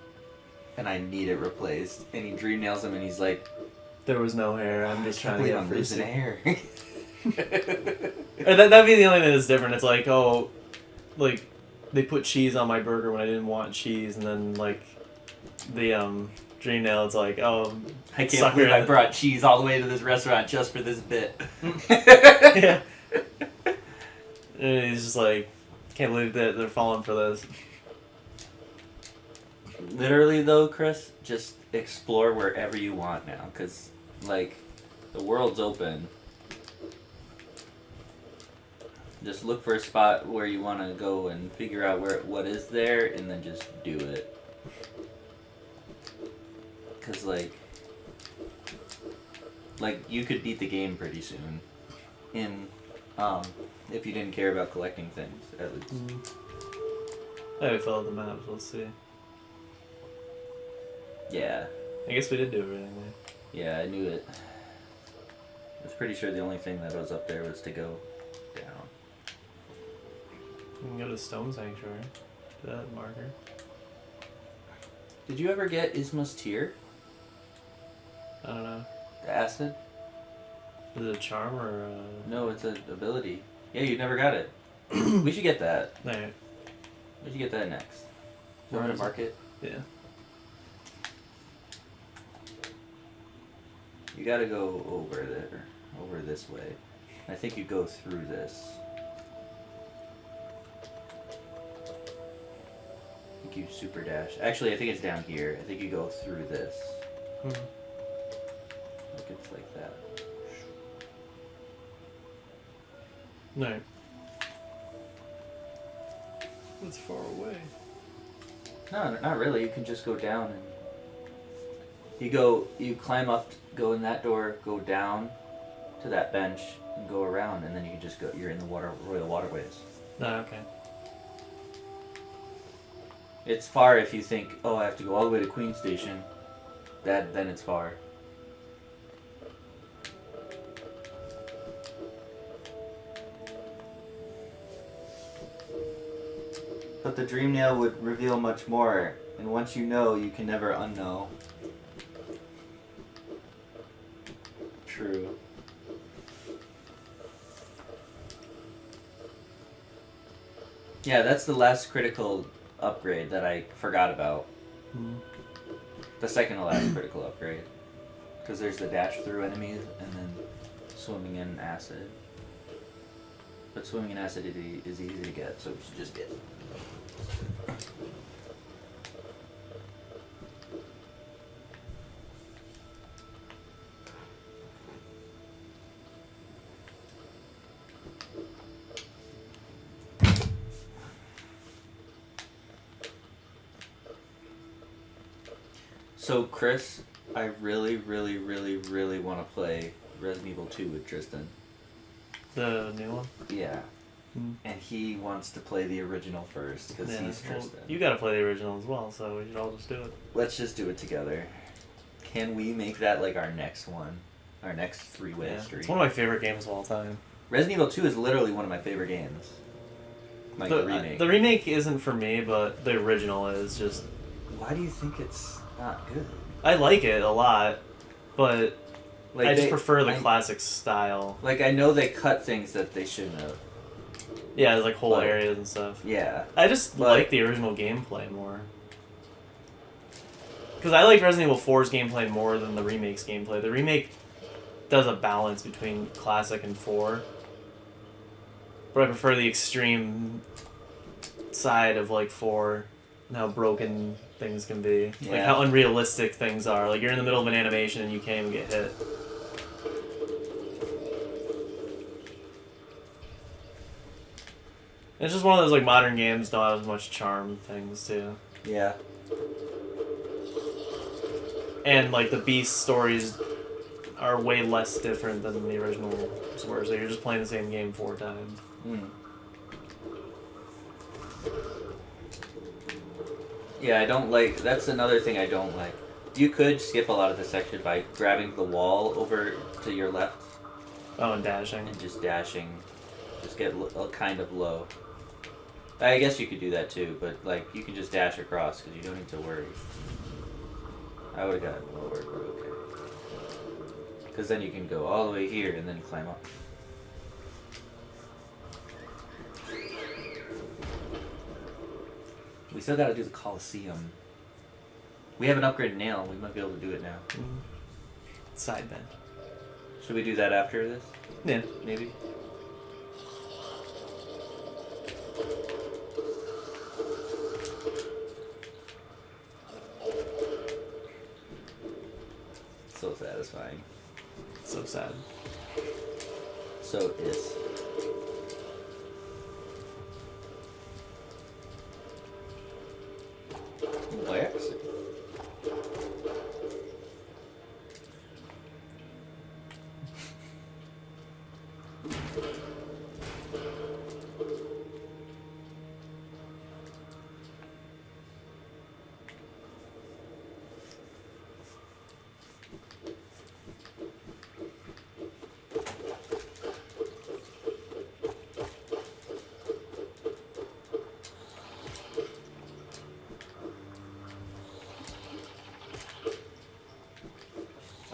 Speaker 2: and I need it replaced. And he dream nails him, and he's like,
Speaker 1: there was no hair. I'm just trying to get
Speaker 2: I'm
Speaker 1: free
Speaker 2: losing
Speaker 1: soup.
Speaker 2: hair.
Speaker 1: That'd be the only thing that's different. It's like, oh, like they put cheese on my burger when I didn't want cheese, and then like the dream nail, it's like, oh,
Speaker 2: I can't believe I brought cheese all the way to this restaurant just for this bit.
Speaker 1: Yeah. And he's just like, can't believe that they're falling for this.
Speaker 2: Literally, though, Chris, just explore wherever you want now, because, like, the world's open. Just look for a spot where you want to go and figure out what is there, and then just do it. Because, like, you could beat the game pretty soon. If you didn't care about collecting things, at least.
Speaker 1: I would fill out the maps, let's see.
Speaker 2: Yeah.
Speaker 1: I guess we did do everything there.
Speaker 2: Yeah, I knew it. I was pretty sure the only thing that was up there was to go down.
Speaker 1: You can go to Stone Sanctuary. To that marker.
Speaker 2: Did you ever get Isma's Tear?
Speaker 1: I don't know.
Speaker 2: The acid?
Speaker 1: Is it a charm or
Speaker 2: No, it's an ability. Yeah, you never got it. We should get that.
Speaker 1: No.
Speaker 2: We should get that next.
Speaker 1: Where
Speaker 2: We're
Speaker 1: is
Speaker 2: to market.
Speaker 1: Yeah.
Speaker 2: You gotta go over there. Over this way. I think you go through this. I think you super dash. Actually, I think it's down here. I think you go through this. Like it's like that.
Speaker 1: No. That's far away.
Speaker 2: No, not really. You can just go down and you climb up, go in that door, go down to that bench, and go around, and then you can just go. You're in the Royal Waterways.
Speaker 1: No, okay.
Speaker 2: It's far if you think, oh, I have to go all the way to Queen Station. Then it's far. But the dream nail would reveal much more, and once you know, you can never unknow. True. Yeah, that's the last critical upgrade that I forgot about. The second to last critical upgrade. Because there's the dash through enemies, and then swimming in acid. But swimming in acid is easy to get, so we should just get it. So, Chris, I really, really, really, really want to play Resident Evil 2 with Tristan.
Speaker 1: The new one?
Speaker 2: Yeah. And he wants to play the original first, because he's Tristan.
Speaker 1: You gotta play the original as well, so we should all just do it.
Speaker 2: Let's just do it together. Can we make that like our next one? Our next three-way stream?
Speaker 1: It's one of my favorite games of all time.
Speaker 2: Resident Evil 2 is literally one of my favorite games. Like the remake.
Speaker 1: The remake isn't for me, but the original is just...
Speaker 2: Why do you think it's not good?
Speaker 1: I like it a lot, but
Speaker 2: like
Speaker 1: I just prefer the classic style.
Speaker 2: Like, I know they cut things that they shouldn't have.
Speaker 1: Yeah, there's like whole areas and stuff.
Speaker 2: Yeah.
Speaker 1: I just like the original gameplay more. Because I like Resident Evil 4's gameplay more than the remake's gameplay. The remake does a balance between classic and 4. But I prefer the extreme side of like 4 and how broken things can be.
Speaker 2: Yeah.
Speaker 1: Like how unrealistic things are. Like you're in the middle of an animation and you can't even get hit. It's just one of those like modern games don't have as much charm things too.
Speaker 2: Yeah.
Speaker 1: And like the Beast stories are way less different than the original were, so you're just playing the same game 4 times.
Speaker 2: Yeah, I don't like... That's another thing I don't like. You could skip a lot of the section by grabbing the wall over to your left.
Speaker 1: Oh, and dashing.
Speaker 2: And just dashing. Just get kind of low. I guess you could do that too, but like you can just dash across because you don't need to worry. I would have gotten lower, but okay. Because then you can go all the way here and then climb up. We still got to do the Coliseum. We have an upgraded nail. We might be able to do it now.
Speaker 1: Mm. Side bend.
Speaker 2: Should we do that after this?
Speaker 1: Yeah.
Speaker 2: Maybe? So satisfying.
Speaker 1: So sad.
Speaker 2: So is. Relaxing.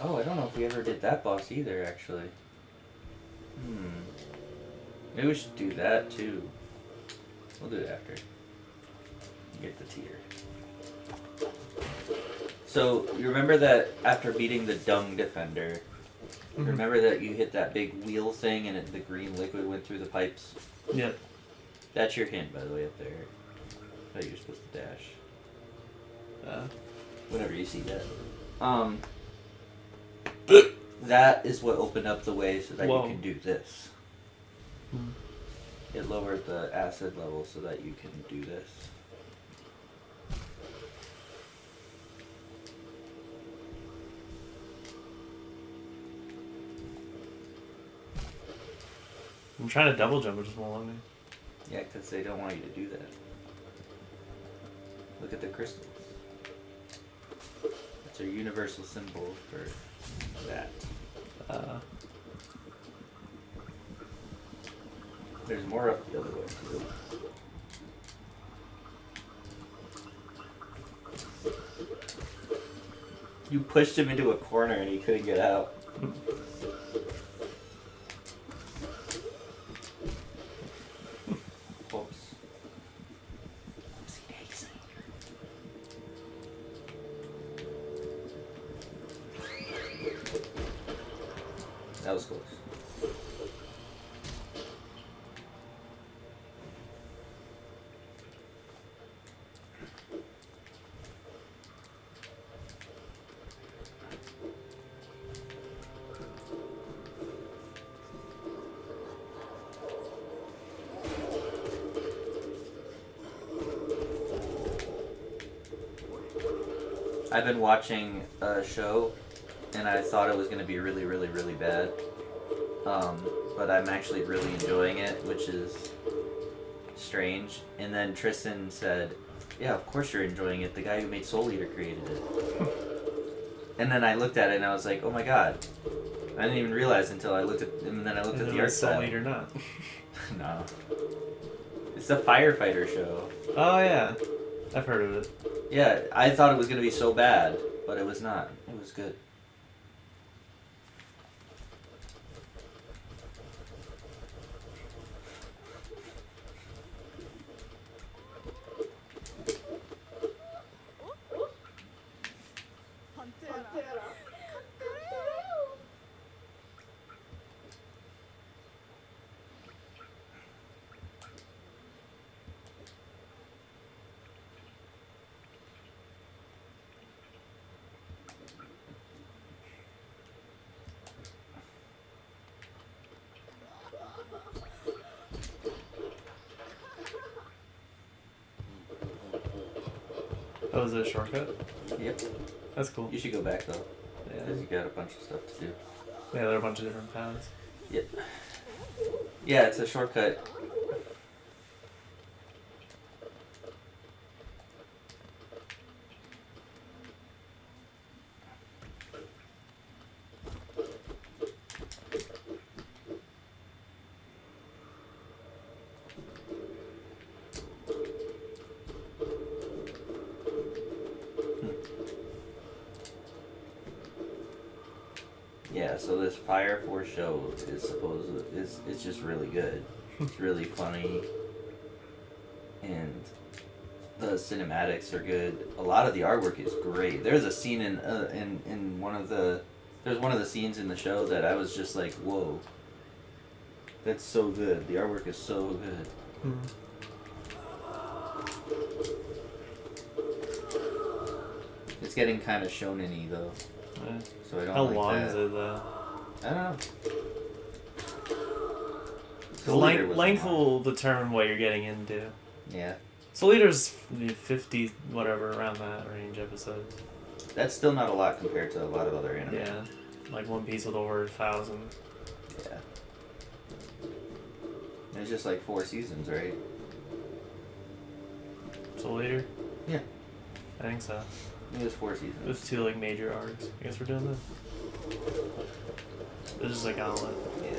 Speaker 2: Oh, I don't know if we ever did that boss either, actually. Maybe we should do that too. We'll do it after. Get the tier. So, you remember that after beating the dung defender, remember that you hit that big wheel thing and the green liquid went through the pipes?
Speaker 1: Yeah.
Speaker 2: That's your hint, by the way, up there. That you're supposed to dash. Whenever you see that. That is what opened up the way so that you can do this. It lowered the acid level so that you can do this.
Speaker 1: I'm trying to double jump, it just won't let me.
Speaker 2: Yeah, because they don't want you to do that. Look at the crystals. It's a universal symbol for that. There's more up the other way too. You pushed him into a corner and he couldn't get out. Oops. That was close. I've been watching a show, and I thought it was going to be really, really, really bad. But I'm actually really enjoying it, which is strange. And then Tristan said, yeah, of course you're enjoying it. The guy who made Soul Eater created it. And then I looked at it, and I was like, oh my god. I didn't even realize until I looked at and then I looked at the art style.
Speaker 1: Soul Eater not.
Speaker 2: No. It's a firefighter show.
Speaker 1: Oh, yeah. I've heard of it.
Speaker 2: Yeah, I thought it was going to be so bad, but it was not. It was good.
Speaker 1: Oh, is it a shortcut?
Speaker 2: Yep.
Speaker 1: That's cool.
Speaker 2: You should go back though,
Speaker 1: Yeah.
Speaker 2: because you got a bunch of stuff to do.
Speaker 1: Yeah, there are a bunch of different paths.
Speaker 2: Yep. Yeah, it's a shortcut. Yeah, so this Fire Force show it's just really good. It's really funny, and the cinematics are good. A lot of the artwork is great. There's a scene in one of the scenes in the show that I was just like, whoa, that's so good. The artwork is so good.
Speaker 1: Mm.
Speaker 2: It's getting kind of shonen-y though.
Speaker 1: Yeah.
Speaker 2: So I don't
Speaker 1: How
Speaker 2: like
Speaker 1: long
Speaker 2: that.
Speaker 1: is it though?
Speaker 2: I don't know.
Speaker 1: The length will determine what you're getting into.
Speaker 2: Yeah.
Speaker 1: Soul Eater's 50, whatever, around that range episodes.
Speaker 2: That's still not a lot compared to a lot of other anime.
Speaker 1: Yeah. Like One Piece with over 1,000.
Speaker 2: Yeah. It's just like 4 seasons, right?
Speaker 1: Soul Eater?
Speaker 2: Yeah.
Speaker 1: I think so.
Speaker 2: It was 4 seasons.
Speaker 1: There's 2 like major arcs. I guess we're doing this. This is like Gauntlet.
Speaker 2: Yeah.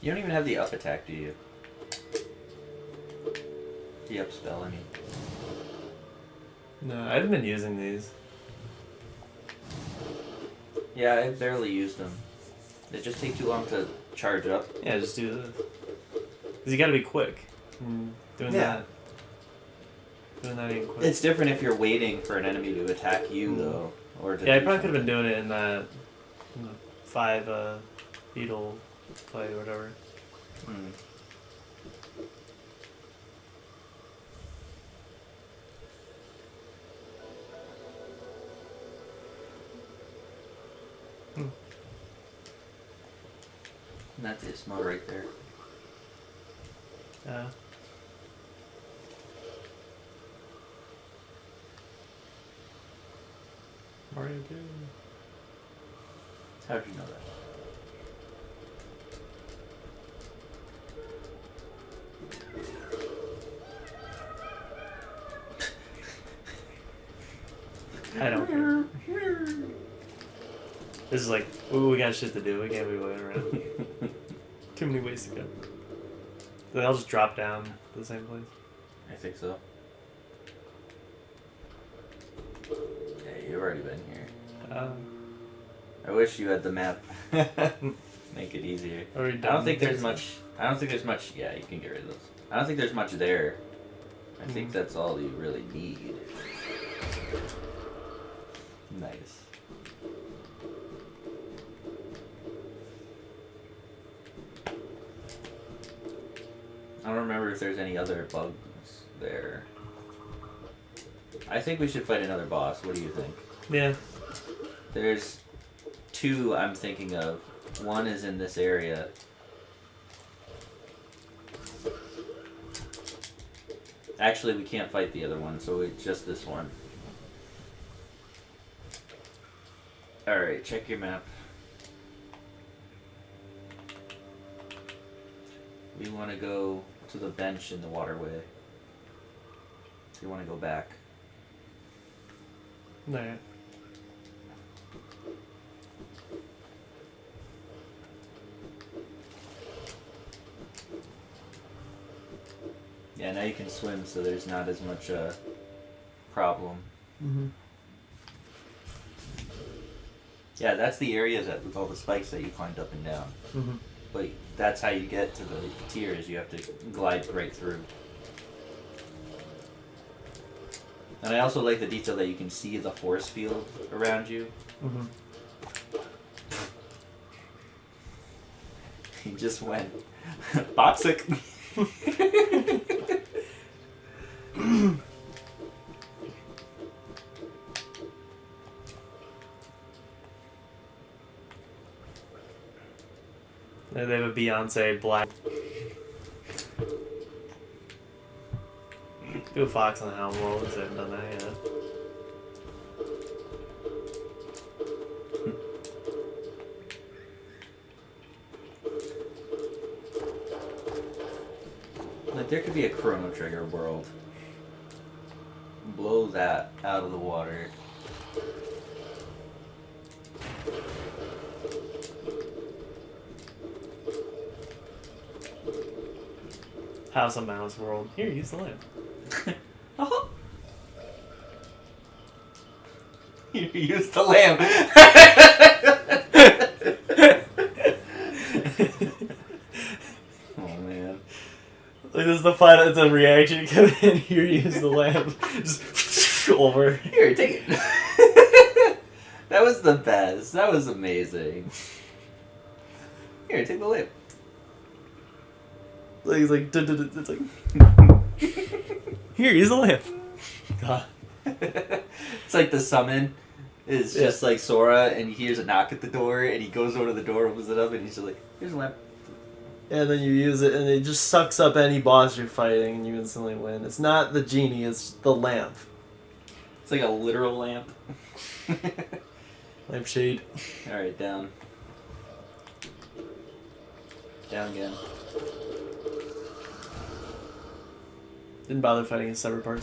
Speaker 2: You don't even have the up attack, do you? The up spell, I mean.
Speaker 1: No, I haven't been using these.
Speaker 2: Yeah, I barely used them. They just take too long to charge up.
Speaker 1: Yeah, just do this. Because you gotta be quick. Doing that. Doing that ain't quick.
Speaker 2: It's different if you're waiting for an enemy to attack you, though. Or to
Speaker 1: yeah, I
Speaker 2: do
Speaker 1: probably could have been
Speaker 2: something.
Speaker 1: doing it in the 5 beetle play or whatever.
Speaker 2: Hmm. And that's Isma right there.
Speaker 1: Mario 2.
Speaker 2: How'd you know that?
Speaker 1: I don't care. This is like, we got shit to do. We can't be waiting around. Too many ways to go. They'll just drop down to the same place.
Speaker 2: I think so. Hey, you've already been here. I wish you had the map. Make it easier. I don't think there's much. Yeah, you can get rid of those. I don't think there's much there. I think that's all you really need. Nice. I don't remember if there's any other bugs there. I think we should fight another boss. What do you think?
Speaker 1: Yeah.
Speaker 2: There's 2 I'm thinking of. One is in this area. Actually, we can't fight the other one, so it's just this one. Alright, check your map. We want to go to the bench in the waterway. You want to go back.
Speaker 1: No.
Speaker 2: Yeah, now you can swim, so there's not as much problem.
Speaker 1: Mm-hmm.
Speaker 2: Yeah, that's the areas that with all the spikes that you climbed up and down.
Speaker 1: Mm-hmm.
Speaker 2: But that's how you get to the tiers. You have to glide right through. And I also like the detail that you can see the force field around you.
Speaker 1: Mm-hmm.
Speaker 2: He just went toxic.
Speaker 1: They have a Beyonce black. Do a fox on the helm rolls. They haven't done that yet.
Speaker 2: Like, there could be a Chrono Trigger world. Blow that out of the water.
Speaker 1: House of Mouse World. Here, use the lamp.
Speaker 2: Oh. You use the lamp. Oh man.
Speaker 1: Like this is the final. It's a reaction coming in. Here, use the lamp. Just over.
Speaker 2: Here, take it. That was the best. That was amazing. Here, take the lamp.
Speaker 1: Like he's like, it's like. Here, use the lamp. God.
Speaker 2: It's like the summon is just like Sora, and he hears a knock at the door, and he goes over to the door, opens it up, and he's just like, "Here's a lamp."
Speaker 1: And then you use it, and it just sucks up any boss you're fighting, and you instantly win. It's not the genie; it's the lamp.
Speaker 2: It's like a literal lamp.
Speaker 1: Lampshade.
Speaker 2: All right, down. Down again.
Speaker 1: Didn't bother fighting a separate part.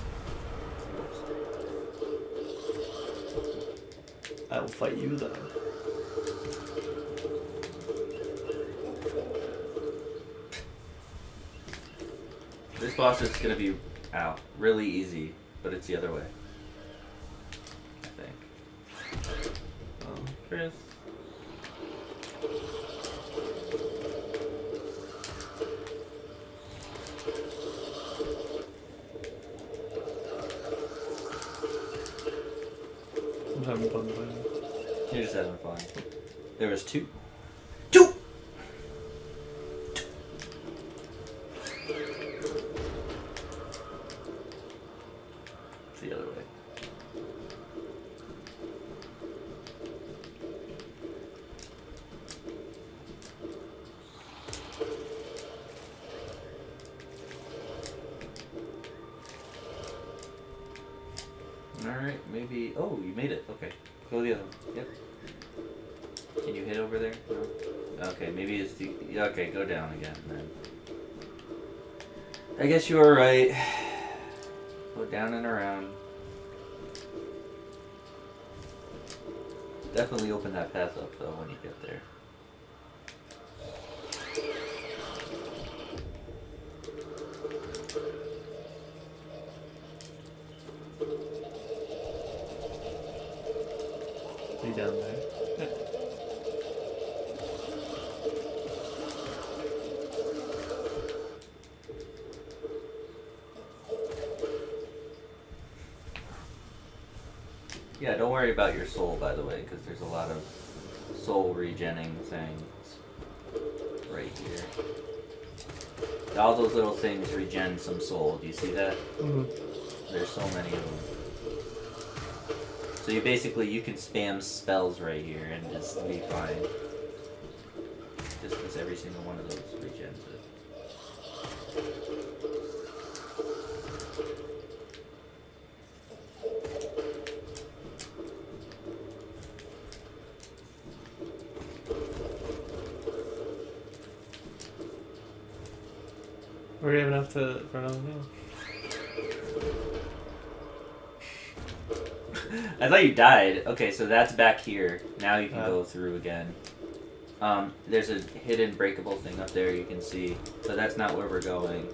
Speaker 1: I will fight you though.
Speaker 2: This boss is gonna be really easy, but it's the other way. I think. Chris.
Speaker 1: I'm having fun fighting.
Speaker 2: You're just having fun. There was two. It's the other way. Alright, maybe... Oh, you made it. Okay. Go the other one. Yep. Can you hit over there? No? Okay, maybe it's the... Okay, go down again, then. I guess you were right. Go down and around. Definitely open that path up, though, when you get there.
Speaker 1: Be down there.
Speaker 2: Yeah, don't worry about your soul, by the way, because there's a lot of soul regenning things right here. All those little things regen some soul. Do you see that?
Speaker 1: Mm-hmm.
Speaker 2: There's so many of them. So you can spam spells right here and just be fine. Just because every single one of those regens it.
Speaker 1: We're gonna have enough for another meal.
Speaker 2: I thought you died. Okay, so that's back here. Now you can go through again. There's a hidden breakable thing up there you can see. So that's not where we're going.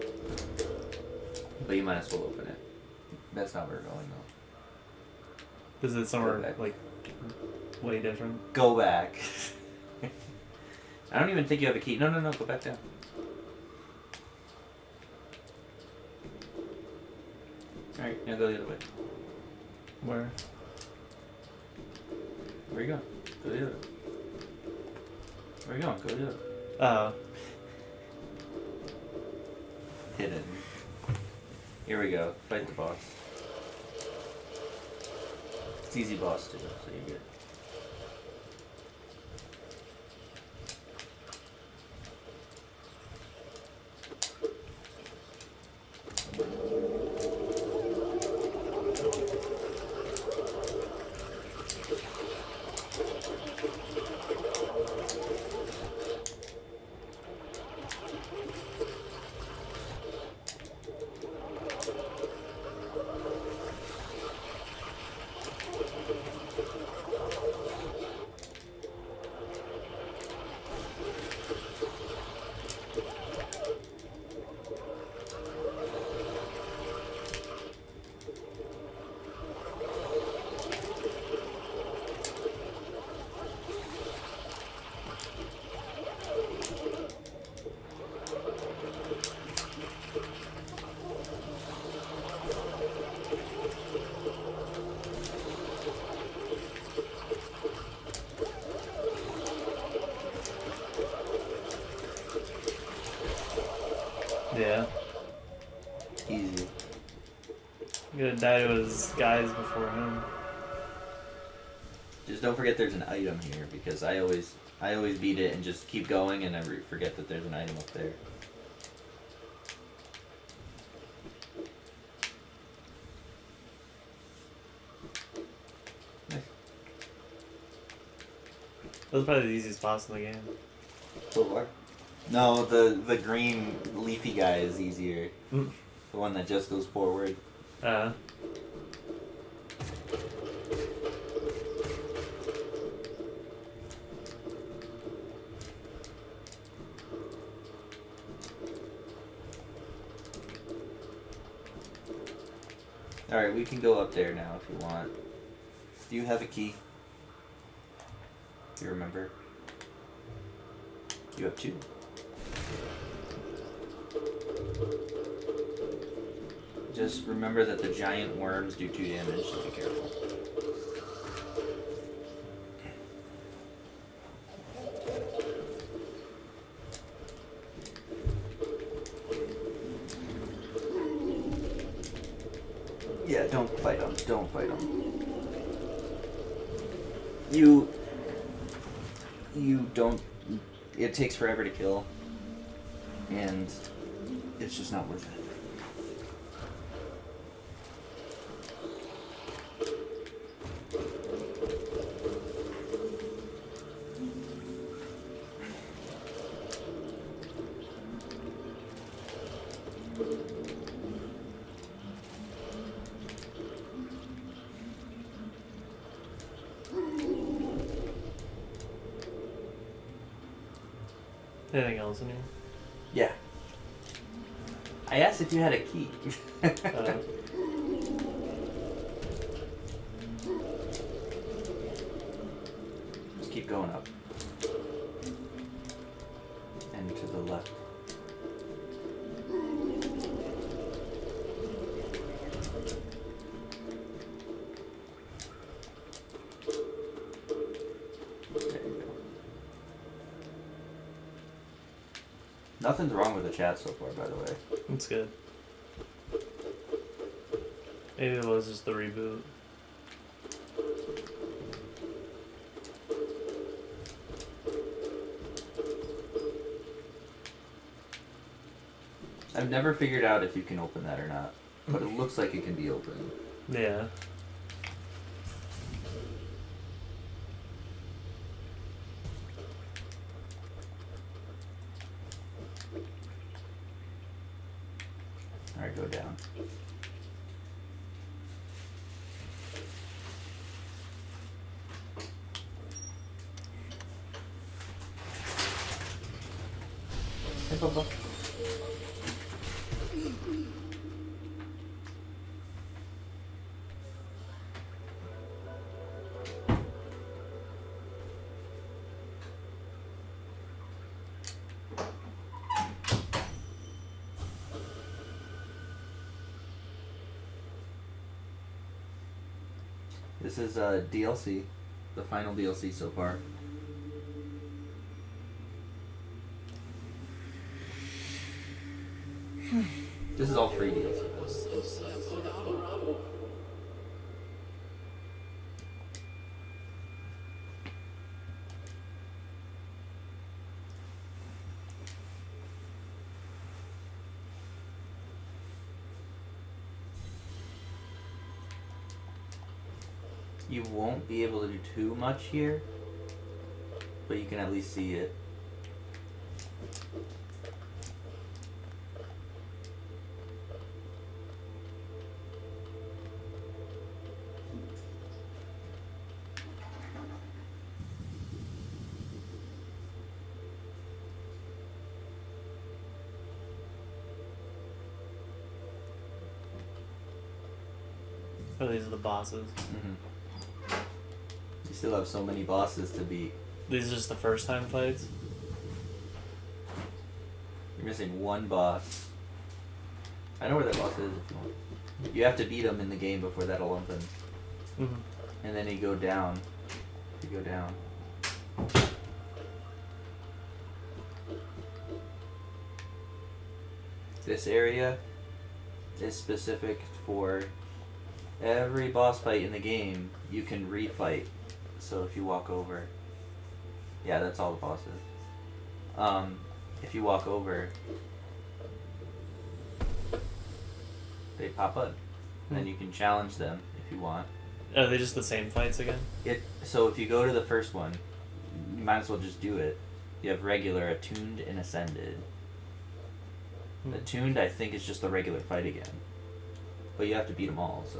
Speaker 2: But you might as well open it. That's not where we're going though.
Speaker 1: Is it somewhere like way different?
Speaker 2: Go back. I don't even think you have a key. No, go back down. Alright, now go the other way.
Speaker 1: Where?
Speaker 2: Where you going? Go the other way. Where you going? Go the other way.
Speaker 1: Oh.
Speaker 2: Hidden. Here we go. Fight the boss. It's easy boss too, so you're good.
Speaker 1: Yeah.
Speaker 2: Easy.
Speaker 1: I'm gonna die to his guys before him.
Speaker 2: Just don't forget there's an item here, because I always beat it and just keep going and I forget that there's an item up there. Nice.
Speaker 1: That was probably the easiest boss in the game.
Speaker 2: So far? No, the green leafy guy is easier.
Speaker 1: Mm.
Speaker 2: The one that just goes forward. Alright, we can go up there now if you want. Do you have a key? Do you remember? You have 2. Just remember that the giant worms do 2 damage, so be careful. Yeah, don't fight them. Don't fight them. You don't... It takes forever to kill. And it's just not worth it.
Speaker 1: Anything else in here?
Speaker 2: Yeah. I asked if you had a key. Just keep going up. And to the left. There you go. Nothing's wrong with the chat so far, by the way.
Speaker 1: It's good. Maybe it was just the reboot.
Speaker 2: I've never figured out if you can open that or not, but it looks like it can be opened.
Speaker 1: Yeah.
Speaker 2: Alright, go down. Hey, Papa. This is DLC, the final DLC so far. This is all free DLC. You won't be able to do too much here, but you can at least see it.
Speaker 1: Oh, these are the bosses.
Speaker 2: Mm-hmm. You still have so many bosses to beat.
Speaker 1: These are just the first time fights?
Speaker 2: You're missing one boss. I know where that boss is if you want. You have to beat him in the game before that'll open.
Speaker 1: Mm-hmm.
Speaker 2: And then you go down. You go down. This area is specific for every boss fight in the game. You can refight. So if you walk over, yeah, that's all the bosses. If you walk over, they pop up, and then you can challenge them if you want.
Speaker 1: Are they just the same fights again?
Speaker 2: So if you go to the first one, you might as well just do it. You have regular, attuned, and ascended. Attuned, I think, is just the regular fight again, but you have to beat them all. So.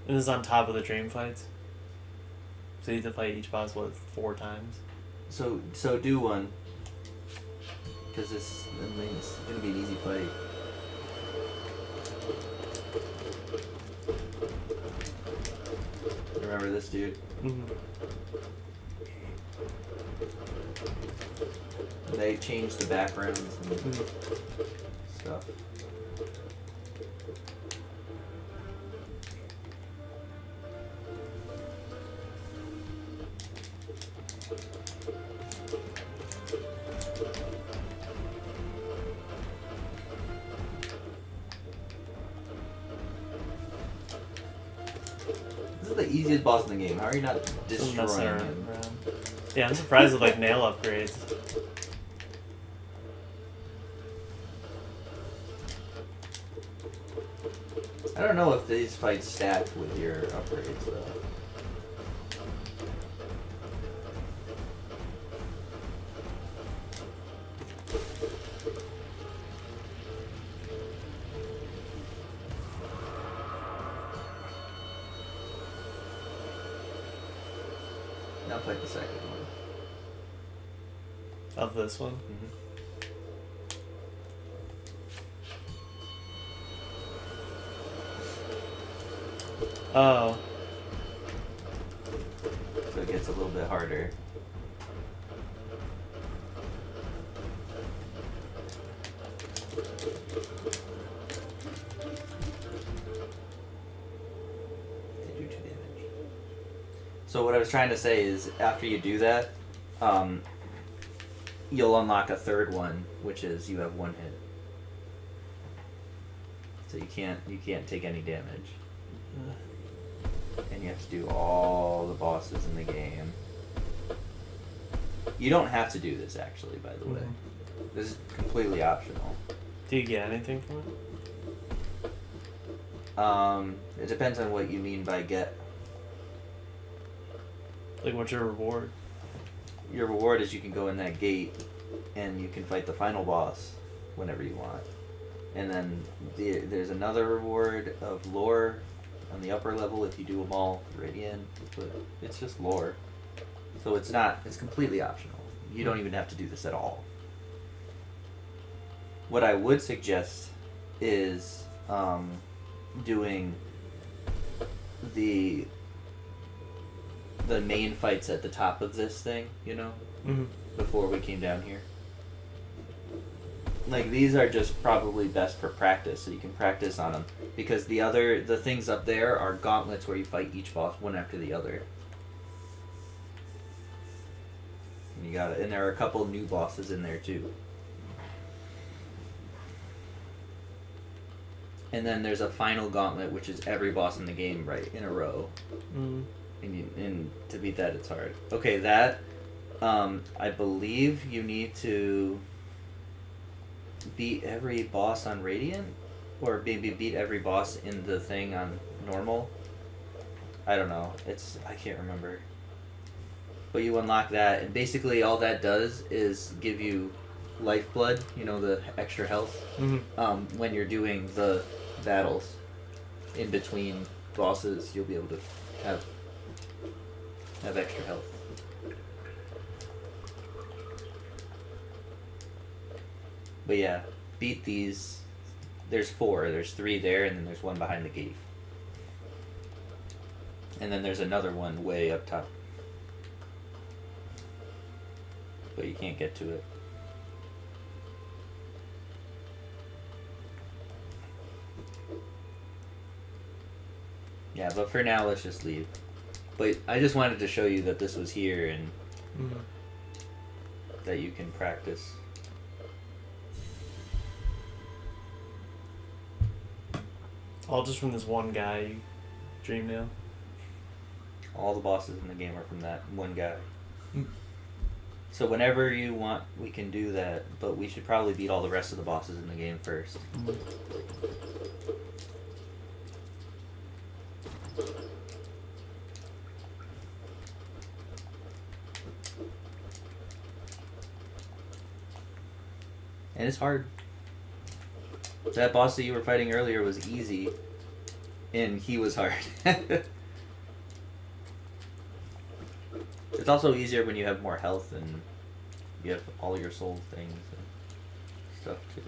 Speaker 1: And this is on top of the dream fights. So you have to fight each boss 4 times.
Speaker 2: So do one, because it's gonna be an easy fight. Remember this dude? They changed the backgrounds and stuff. This is the easiest boss in the game. How are you not destroying him?
Speaker 1: Yeah, I'm surprised with like nail upgrades.
Speaker 2: I don't know if these fights stack with your upgrades though. Now fight the second one.
Speaker 1: Of this one? Oh.
Speaker 2: So it gets a little bit harder. They do 2 damage. So what I was trying to say is, after you do that, you'll unlock a third one, which is you have 1 hit. So you can't take any damage. And you have to do all the bosses in the game. You don't have to do this, actually, by the way. This is completely optional.
Speaker 1: Do you get anything from it?
Speaker 2: It depends on what you mean by get.
Speaker 1: Like, what's your reward?
Speaker 2: Your reward is you can go in that gate and you can fight the final boss whenever you want. And then there's another reward of lore on the upper level if you do them all Radiant, but it's just lore. So it's completely optional. You don't even have to do this at all. What I would suggest is doing the main fights at the top of this thing, before we came down here. Like, these are just probably best for practice, so you can practice on them. Because the things up there are gauntlets where you fight each boss one after the other. And there are a couple new bosses in there too. And then there's a final gauntlet, which is every boss in the game right in a row. And to beat that, it's hard. Okay, that I believe you need to beat every boss on Radiant, or maybe beat every boss in the thing on normal. I don't know. I can't remember. But you unlock that, and basically all that does is give you lifeblood, the extra health, when you're doing the battles in between bosses. You'll be able to have extra health. But yeah, beat these. There's 4. There's 3 there, and then there's 1 behind the gate. And then there's another one way up top. But you can't get to it. Yeah, but for now, let's just leave. But I just wanted to show you that this was here and that you can practice.
Speaker 1: All just from this one guy you dream now.
Speaker 2: All the bosses in the game are from that one guy.
Speaker 1: Mm.
Speaker 2: So whenever you want, we can do that, but we should probably beat all the rest of the bosses in the game first.
Speaker 1: Mm.
Speaker 2: And it's hard. That boss that you were fighting earlier was easy, and he was hard. It's also easier when you have more health and you have all your soul things and stuff too.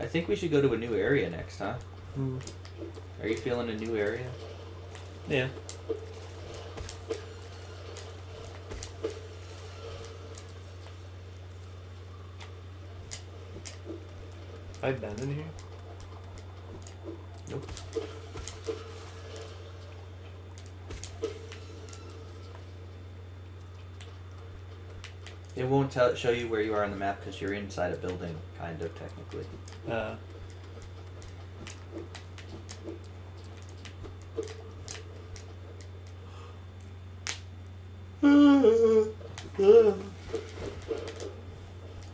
Speaker 2: I think we should go to a new area next, huh?
Speaker 1: Mm.
Speaker 2: Are you feeling a new area?
Speaker 1: Yeah. Have I been in here?
Speaker 2: Nope. It won't show you where you are on the map because you're inside a building, kind of, technically.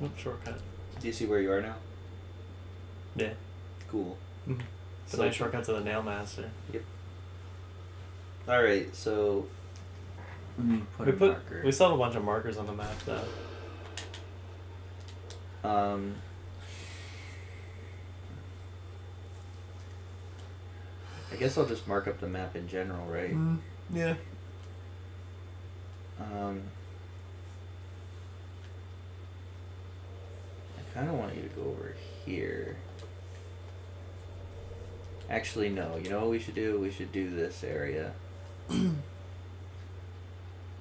Speaker 1: Nope, shortcut.
Speaker 2: Do you see where you are now?
Speaker 1: Yeah.
Speaker 2: Cool.
Speaker 1: Mm-hmm. It's a nice shortcut to the Nail Master.
Speaker 2: Yep. Alright, so...
Speaker 1: We still have a bunch of markers on the map, though.
Speaker 2: I guess I'll just mark up the map in general, right?
Speaker 1: Yeah.
Speaker 2: I kind of want you to go over here. Actually, no. You know what we should do? We should do this area. I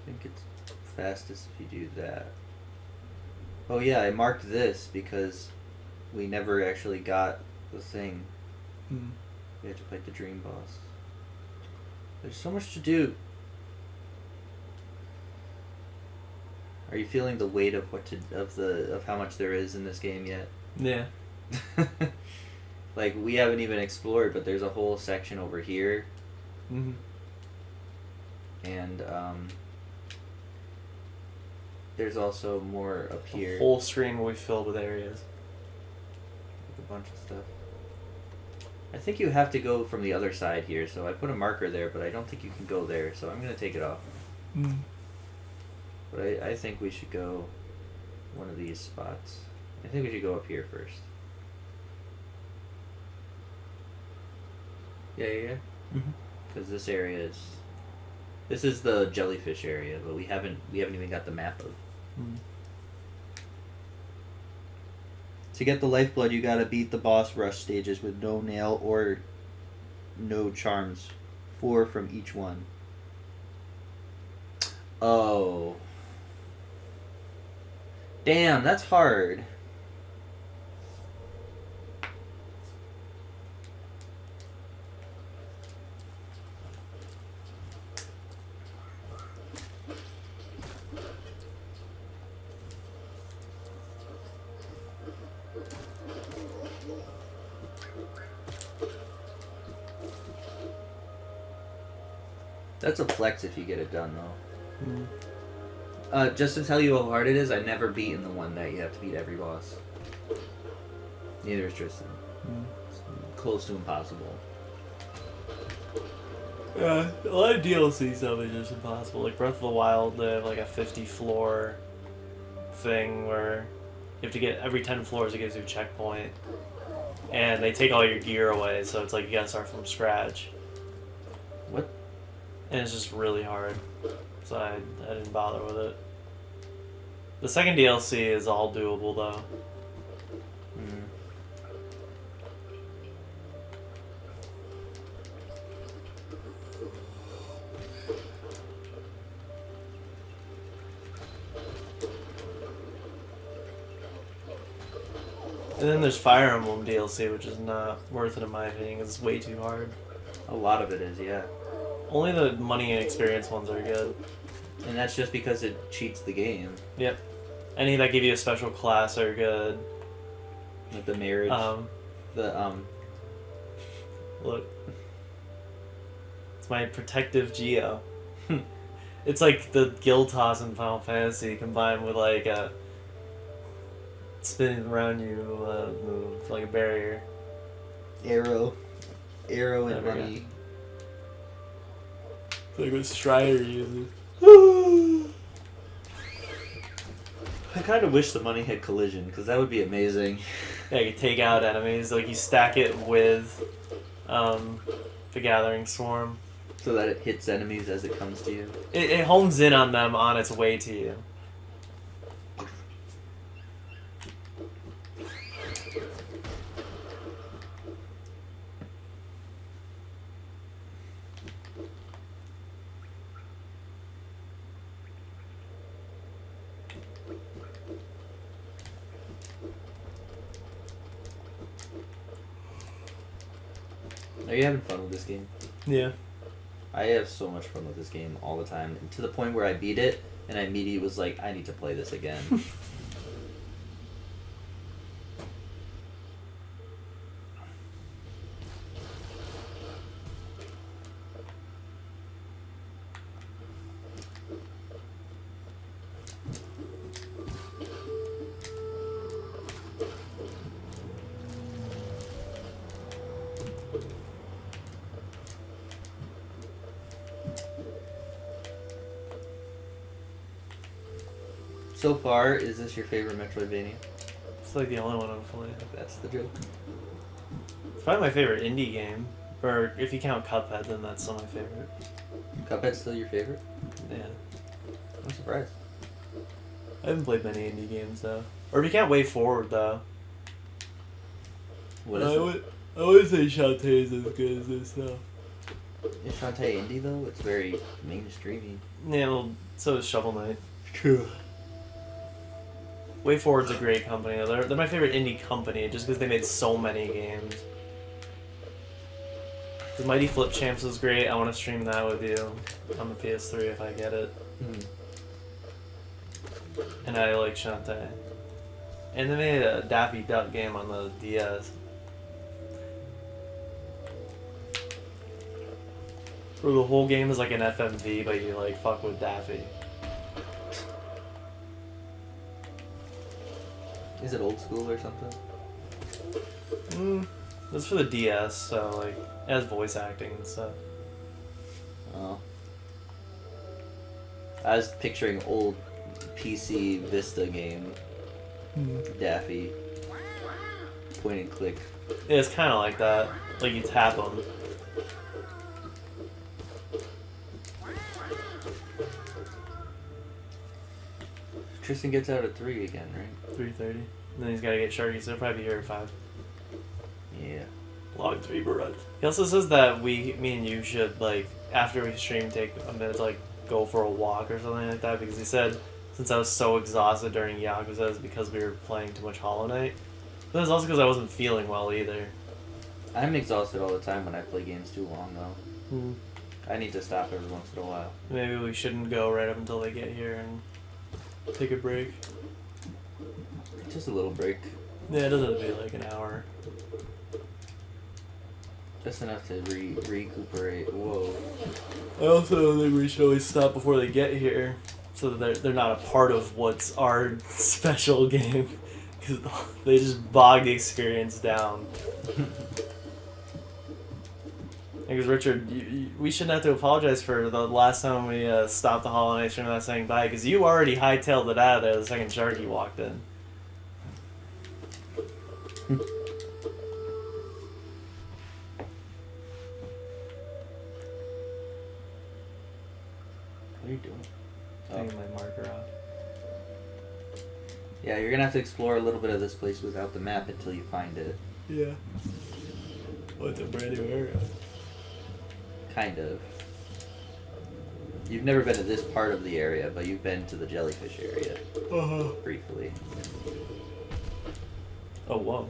Speaker 2: think it's fastest if you do that. Oh yeah, I marked this because we never actually got the thing.
Speaker 1: Mm.
Speaker 2: We had to fight the dream boss. There's so much to do. Are you feeling the weight of of how much there is in this game yet?
Speaker 1: Yeah.
Speaker 2: Like, we haven't even explored, but there's a whole section over here.
Speaker 1: Mm-hmm.
Speaker 2: And there's also more up here.
Speaker 1: The whole screen will be filled with areas.
Speaker 2: Like a bunch of stuff. I think you have to go from the other side here, so I put a marker there, but I don't think you can go there, so I'm going to take it off.
Speaker 1: Mm.
Speaker 2: But I think we should go one of these spots. I think we should go up here first. Yeah.
Speaker 1: Mm-hmm.
Speaker 2: Because this area this is the jellyfish area, but we haven't even got the map of.
Speaker 1: Mm.
Speaker 2: To get the lifeblood, you gotta beat the boss rush stages with no nail or no charms. 4 from each one. Oh. Damn, that's hard. That's a flex if you get it done, though.
Speaker 1: Mm.
Speaker 2: Just to tell you how hard it is, I've never beaten the one that you have to beat every boss. Neither is Tristan.
Speaker 1: Mm.
Speaker 2: It's close to impossible.
Speaker 1: Yeah, a lot of DLC stuff is just impossible. Like Breath of the Wild, they have like a 50 floor thing where you have to get every 10 floors it gives you a checkpoint. And they take all your gear away, so it's like you gotta start from scratch.
Speaker 2: What?
Speaker 1: And it's just really hard. So I didn't bother with it. The second DLC is all doable though.
Speaker 2: Mm.
Speaker 1: And then there's Fire Emblem DLC, which is not worth it in my opinion, 'cause it's way too hard.
Speaker 2: A lot of it is, yeah.
Speaker 1: Only the money and experience ones are good.
Speaker 2: And that's just because it cheats the game.
Speaker 1: Yep. Any that give you a special class are good.
Speaker 2: Like the marriage.
Speaker 1: Look. It's my protective Geo. It's like the guild toss in Final Fantasy combined with like a spinning around you move, like a barrier.
Speaker 2: Arrow and
Speaker 1: There we
Speaker 2: money.
Speaker 1: It's like what Strider uses.
Speaker 2: I kind of wish the money had collision, because that would be amazing.
Speaker 1: Yeah, you can take out enemies. Like you stack it with the Gathering Swarm.
Speaker 2: So that it hits enemies as it comes to you.
Speaker 1: It homes in on them on its way to you.
Speaker 2: Are you having fun with this game?
Speaker 1: Yeah.
Speaker 2: I have so much fun with this game all the time, to the point where I beat it, and I immediately was like, I need to play this again. So far, is this your favorite Metroidvania?
Speaker 1: It's like the only one I've played.
Speaker 2: That's the joke.
Speaker 1: It's probably my favorite indie game. Or if you count Cuphead, then that's still my favorite.
Speaker 2: Cuphead's still your favorite?
Speaker 1: Yeah.
Speaker 2: I'm surprised.
Speaker 1: I haven't played many indie games though. Or if you count Way Forward though.
Speaker 2: What is it?
Speaker 1: I would say Shantae is as good as this though.
Speaker 2: Is Shantae indie though? It's very mainstreamy.
Speaker 1: Yeah, well, so is Shovel Knight.
Speaker 2: True.
Speaker 1: Way Forward's a great company. They're my favorite indie company just because they made so many games. The Mighty Flip Champs was great. I want to stream that with you on the PS3 if I get it. And I like Shantae. And they made a Daffy Duck game on the DS. Where the whole game is like an FMV, but you like fuck with Daffy.
Speaker 2: Is it old school or something?
Speaker 1: It's for the DS, so like it has voice acting and stuff.
Speaker 2: Oh. I was picturing old PC Vista game. Daffy. Point and click.
Speaker 1: Yeah, it's kind of like that. Like you tap them.
Speaker 2: Tristan gets out at 3 again, right?
Speaker 1: 3:30. And then he's got to get Sharky, so he'll probably be here at 5.
Speaker 2: Yeah.
Speaker 1: Long 3 run. He also says that me and you should, like, after we stream, take a minute to, like, go for a walk or something like that, because he said since I was so exhausted during Yakuza, it's because we were playing too much Hollow Knight. But it's also because I wasn't feeling well either.
Speaker 2: I'm exhausted all the time when I play games too long, though. I need to stop every once in a while.
Speaker 1: Maybe we shouldn't go right up until they get here and take a break.
Speaker 2: Just a little break.
Speaker 1: Yeah, it doesn't have to be like an hour.
Speaker 2: Just enough to recuperate. Whoa.
Speaker 1: I also think we should always stop before they get here, so that they're not a part of what's our special game, because they just bog the experience down. Because Richard, we shouldn't have to apologize for the last time we stopped the Hollow Knight stream without saying bye, because you already hightailed it out of there the second Sharky walked in.
Speaker 2: What are you doing?
Speaker 1: Taking my marker off.
Speaker 2: Yeah, you're gonna have to explore a little bit of this place without the map until you find it.
Speaker 1: Yeah. Well, it's a brand new area.
Speaker 2: Kind of. You've never been to this part of the area, but you've been to the jellyfish area. Briefly.
Speaker 1: Oh, whoa.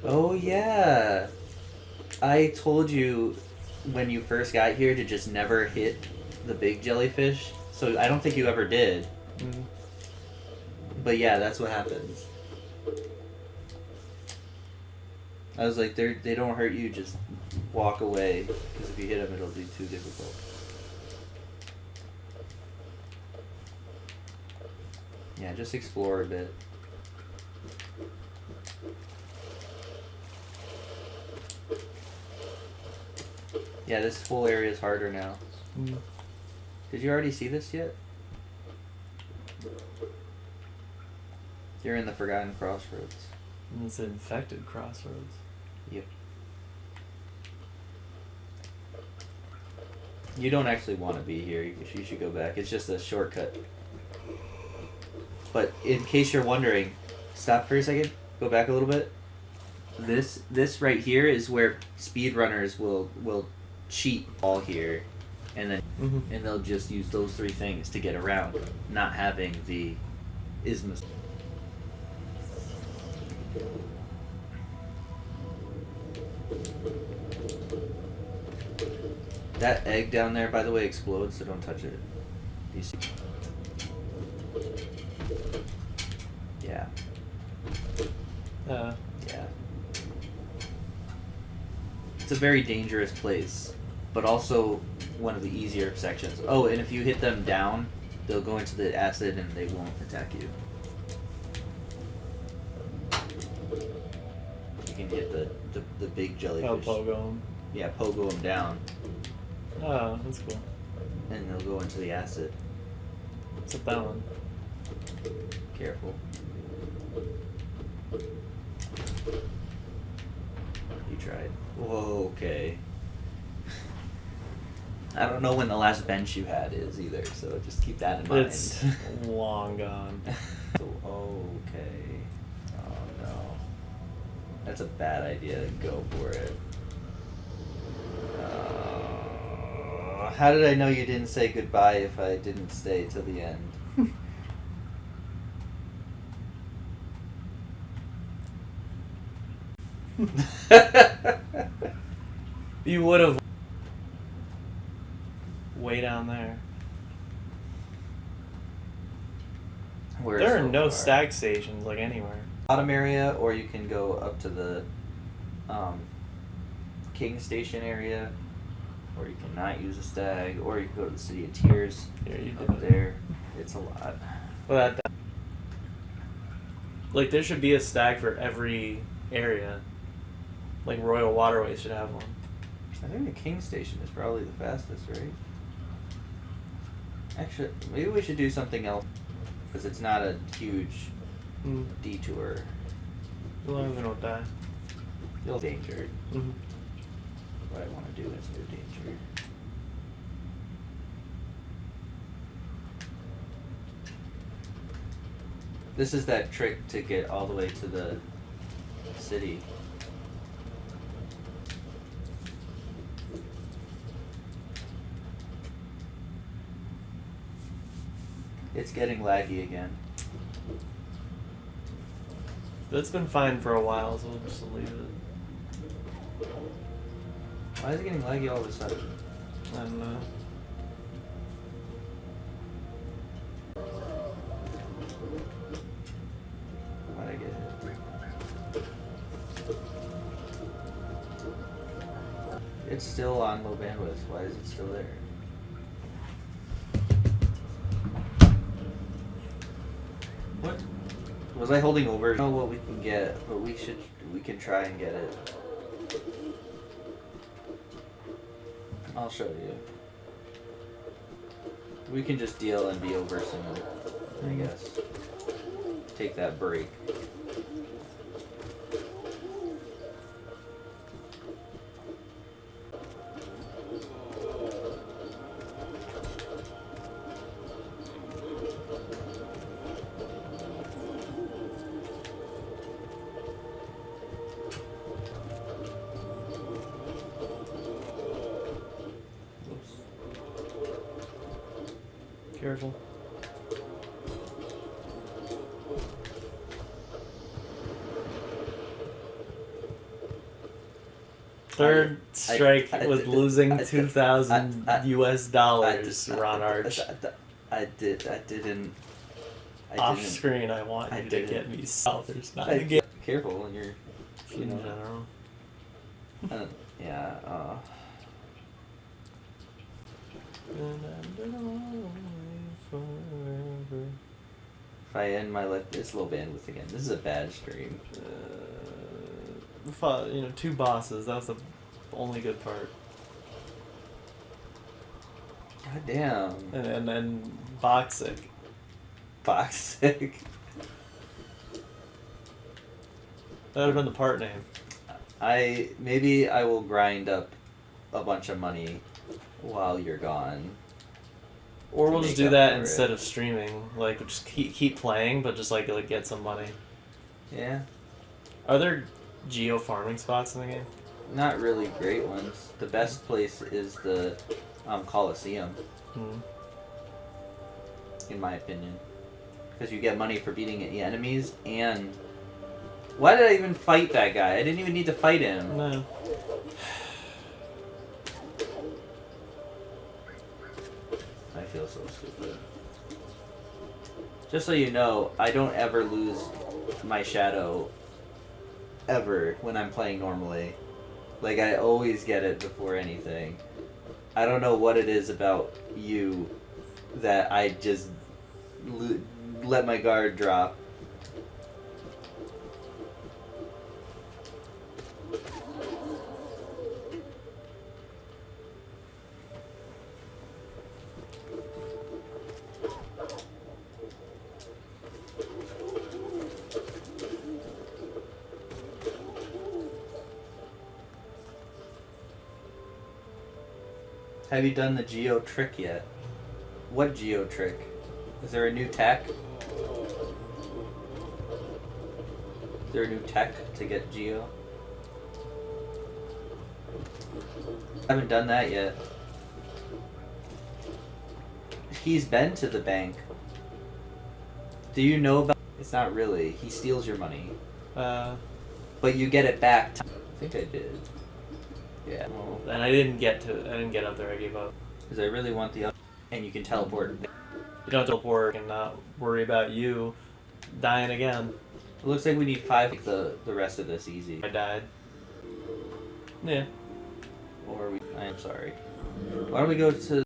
Speaker 2: Oh, yeah! I told you when you first got here to just never hit the big jellyfish, so I don't think you ever did.
Speaker 1: Mm.
Speaker 2: But yeah, that's what happens. I was like, they don't hurt you, just walk away, because if you hit them, it'll be too difficult. Yeah, just explore a bit. Yeah, this whole area is harder now.
Speaker 1: Mm.
Speaker 2: Did you already see this yet? You're in the Forgotten Crossroads.
Speaker 1: And it's an infected crossroads.
Speaker 2: Yep. You don't actually want to be here. You should go back. It's just a shortcut. But in case you're wondering, stop for a second. Go back a little bit. This right here is where speedrunners will cheat all here, and then and they'll just use those three things to get around, not having the isthmus. That egg down there, by the way, explodes, so don't touch it. You see? Yeah. Yeah. It's a very dangerous place, but also one of the easier sections. Oh, and if you hit them down, they'll go into the acid and they won't attack you. You can hit the big jellyfish.
Speaker 1: Oh, pogo them.
Speaker 2: Yeah, pogo them down.
Speaker 1: Oh, that's cool.
Speaker 2: And they'll go into the acid.
Speaker 1: What's up that one?
Speaker 2: Careful. You tried. Whoa, okay. I don't know when the last bench you had is either, so just keep that in mind.
Speaker 1: It's long gone.
Speaker 2: Okay. Oh no. That's a bad idea to go for it. How did I know you didn't say goodbye if I didn't stay till the end?
Speaker 1: You would have way down there. There are no stag stations like anywhere.
Speaker 2: Bottom area, or you can go up to the King Station area, or you can not use a stag, or you can go to the City of Tears.
Speaker 1: Yeah, you
Speaker 2: up there. It's a lot.
Speaker 1: Well, like there should be a stag for every area. Like Royal Waterway should have one.
Speaker 2: I think the King Station is probably the fastest, right? Actually, maybe we should do something else, because it's not a huge detour.
Speaker 1: As long as we don't die.
Speaker 2: Feel endangered.
Speaker 1: Mm-hmm.
Speaker 2: What I want to do is feel endangered. This is that trick to get all the way to the city. It's getting laggy again.
Speaker 1: That's been fine for a while, so we'll just leave it.
Speaker 2: Why is it getting laggy all of a sudden?
Speaker 1: I don't know.
Speaker 2: Why'd I get hit? It's still on low bandwidth. Why is it still there? What? Was I holding over? I don't know what we can get, but we can try and get it. I'll show you. We can just deal and be over soon, I guess. Take that break.
Speaker 1: Careful. Third strike with losing 2,000 US dollars, Ron Arch.
Speaker 2: I didn't.
Speaker 1: Off
Speaker 2: didn't.
Speaker 1: screen, I want
Speaker 2: I
Speaker 1: you to
Speaker 2: didn't.
Speaker 1: get me Southers, not a game.
Speaker 2: Careful when you're, you
Speaker 1: In
Speaker 2: know.
Speaker 1: general.
Speaker 2: Yeah. If I end my life, it's low bandwidth again. This is a bad stream.
Speaker 1: You know, 2 bosses. That was the only good part.
Speaker 2: God damn.
Speaker 1: And then Boxic.
Speaker 2: Boxic.
Speaker 1: That would have been the part name.
Speaker 2: Maybe I will grind up a bunch of money while you're gone.
Speaker 1: Or we'll just
Speaker 2: make
Speaker 1: do
Speaker 2: up
Speaker 1: that
Speaker 2: for
Speaker 1: instead
Speaker 2: it.
Speaker 1: of streaming. Like, just keep playing, but just like get some money.
Speaker 2: Yeah.
Speaker 1: Are there geo farming spots in the game?
Speaker 2: Not really great ones. The best place is the Coliseum, in my opinion. Because you get money for beating the enemies, and... Why did I even fight that guy? I didn't even need to fight him.
Speaker 1: No.
Speaker 2: I feel so stupid. Just so you know, I don't ever lose my shadow ever when I'm playing normally. Like, I always get it before anything. I don't know what it is about you that I just let my guard drop. Have you done the geo trick yet? What geo trick? Is there a new tech? Is there a new tech to get geo? I haven't done that yet. He's been to the bank. Do you know about... It's not really. He steals your money. But you get it back. I think I did. Yeah.
Speaker 1: Well, and I didn't get up there. I gave up.
Speaker 2: Because I really want the other... And you can teleport.
Speaker 1: You don't teleport and not worry about you dying again.
Speaker 2: It looks like we need 5 the rest of this easy.
Speaker 1: I died. Yeah.
Speaker 2: Or I am sorry. Why don't we go to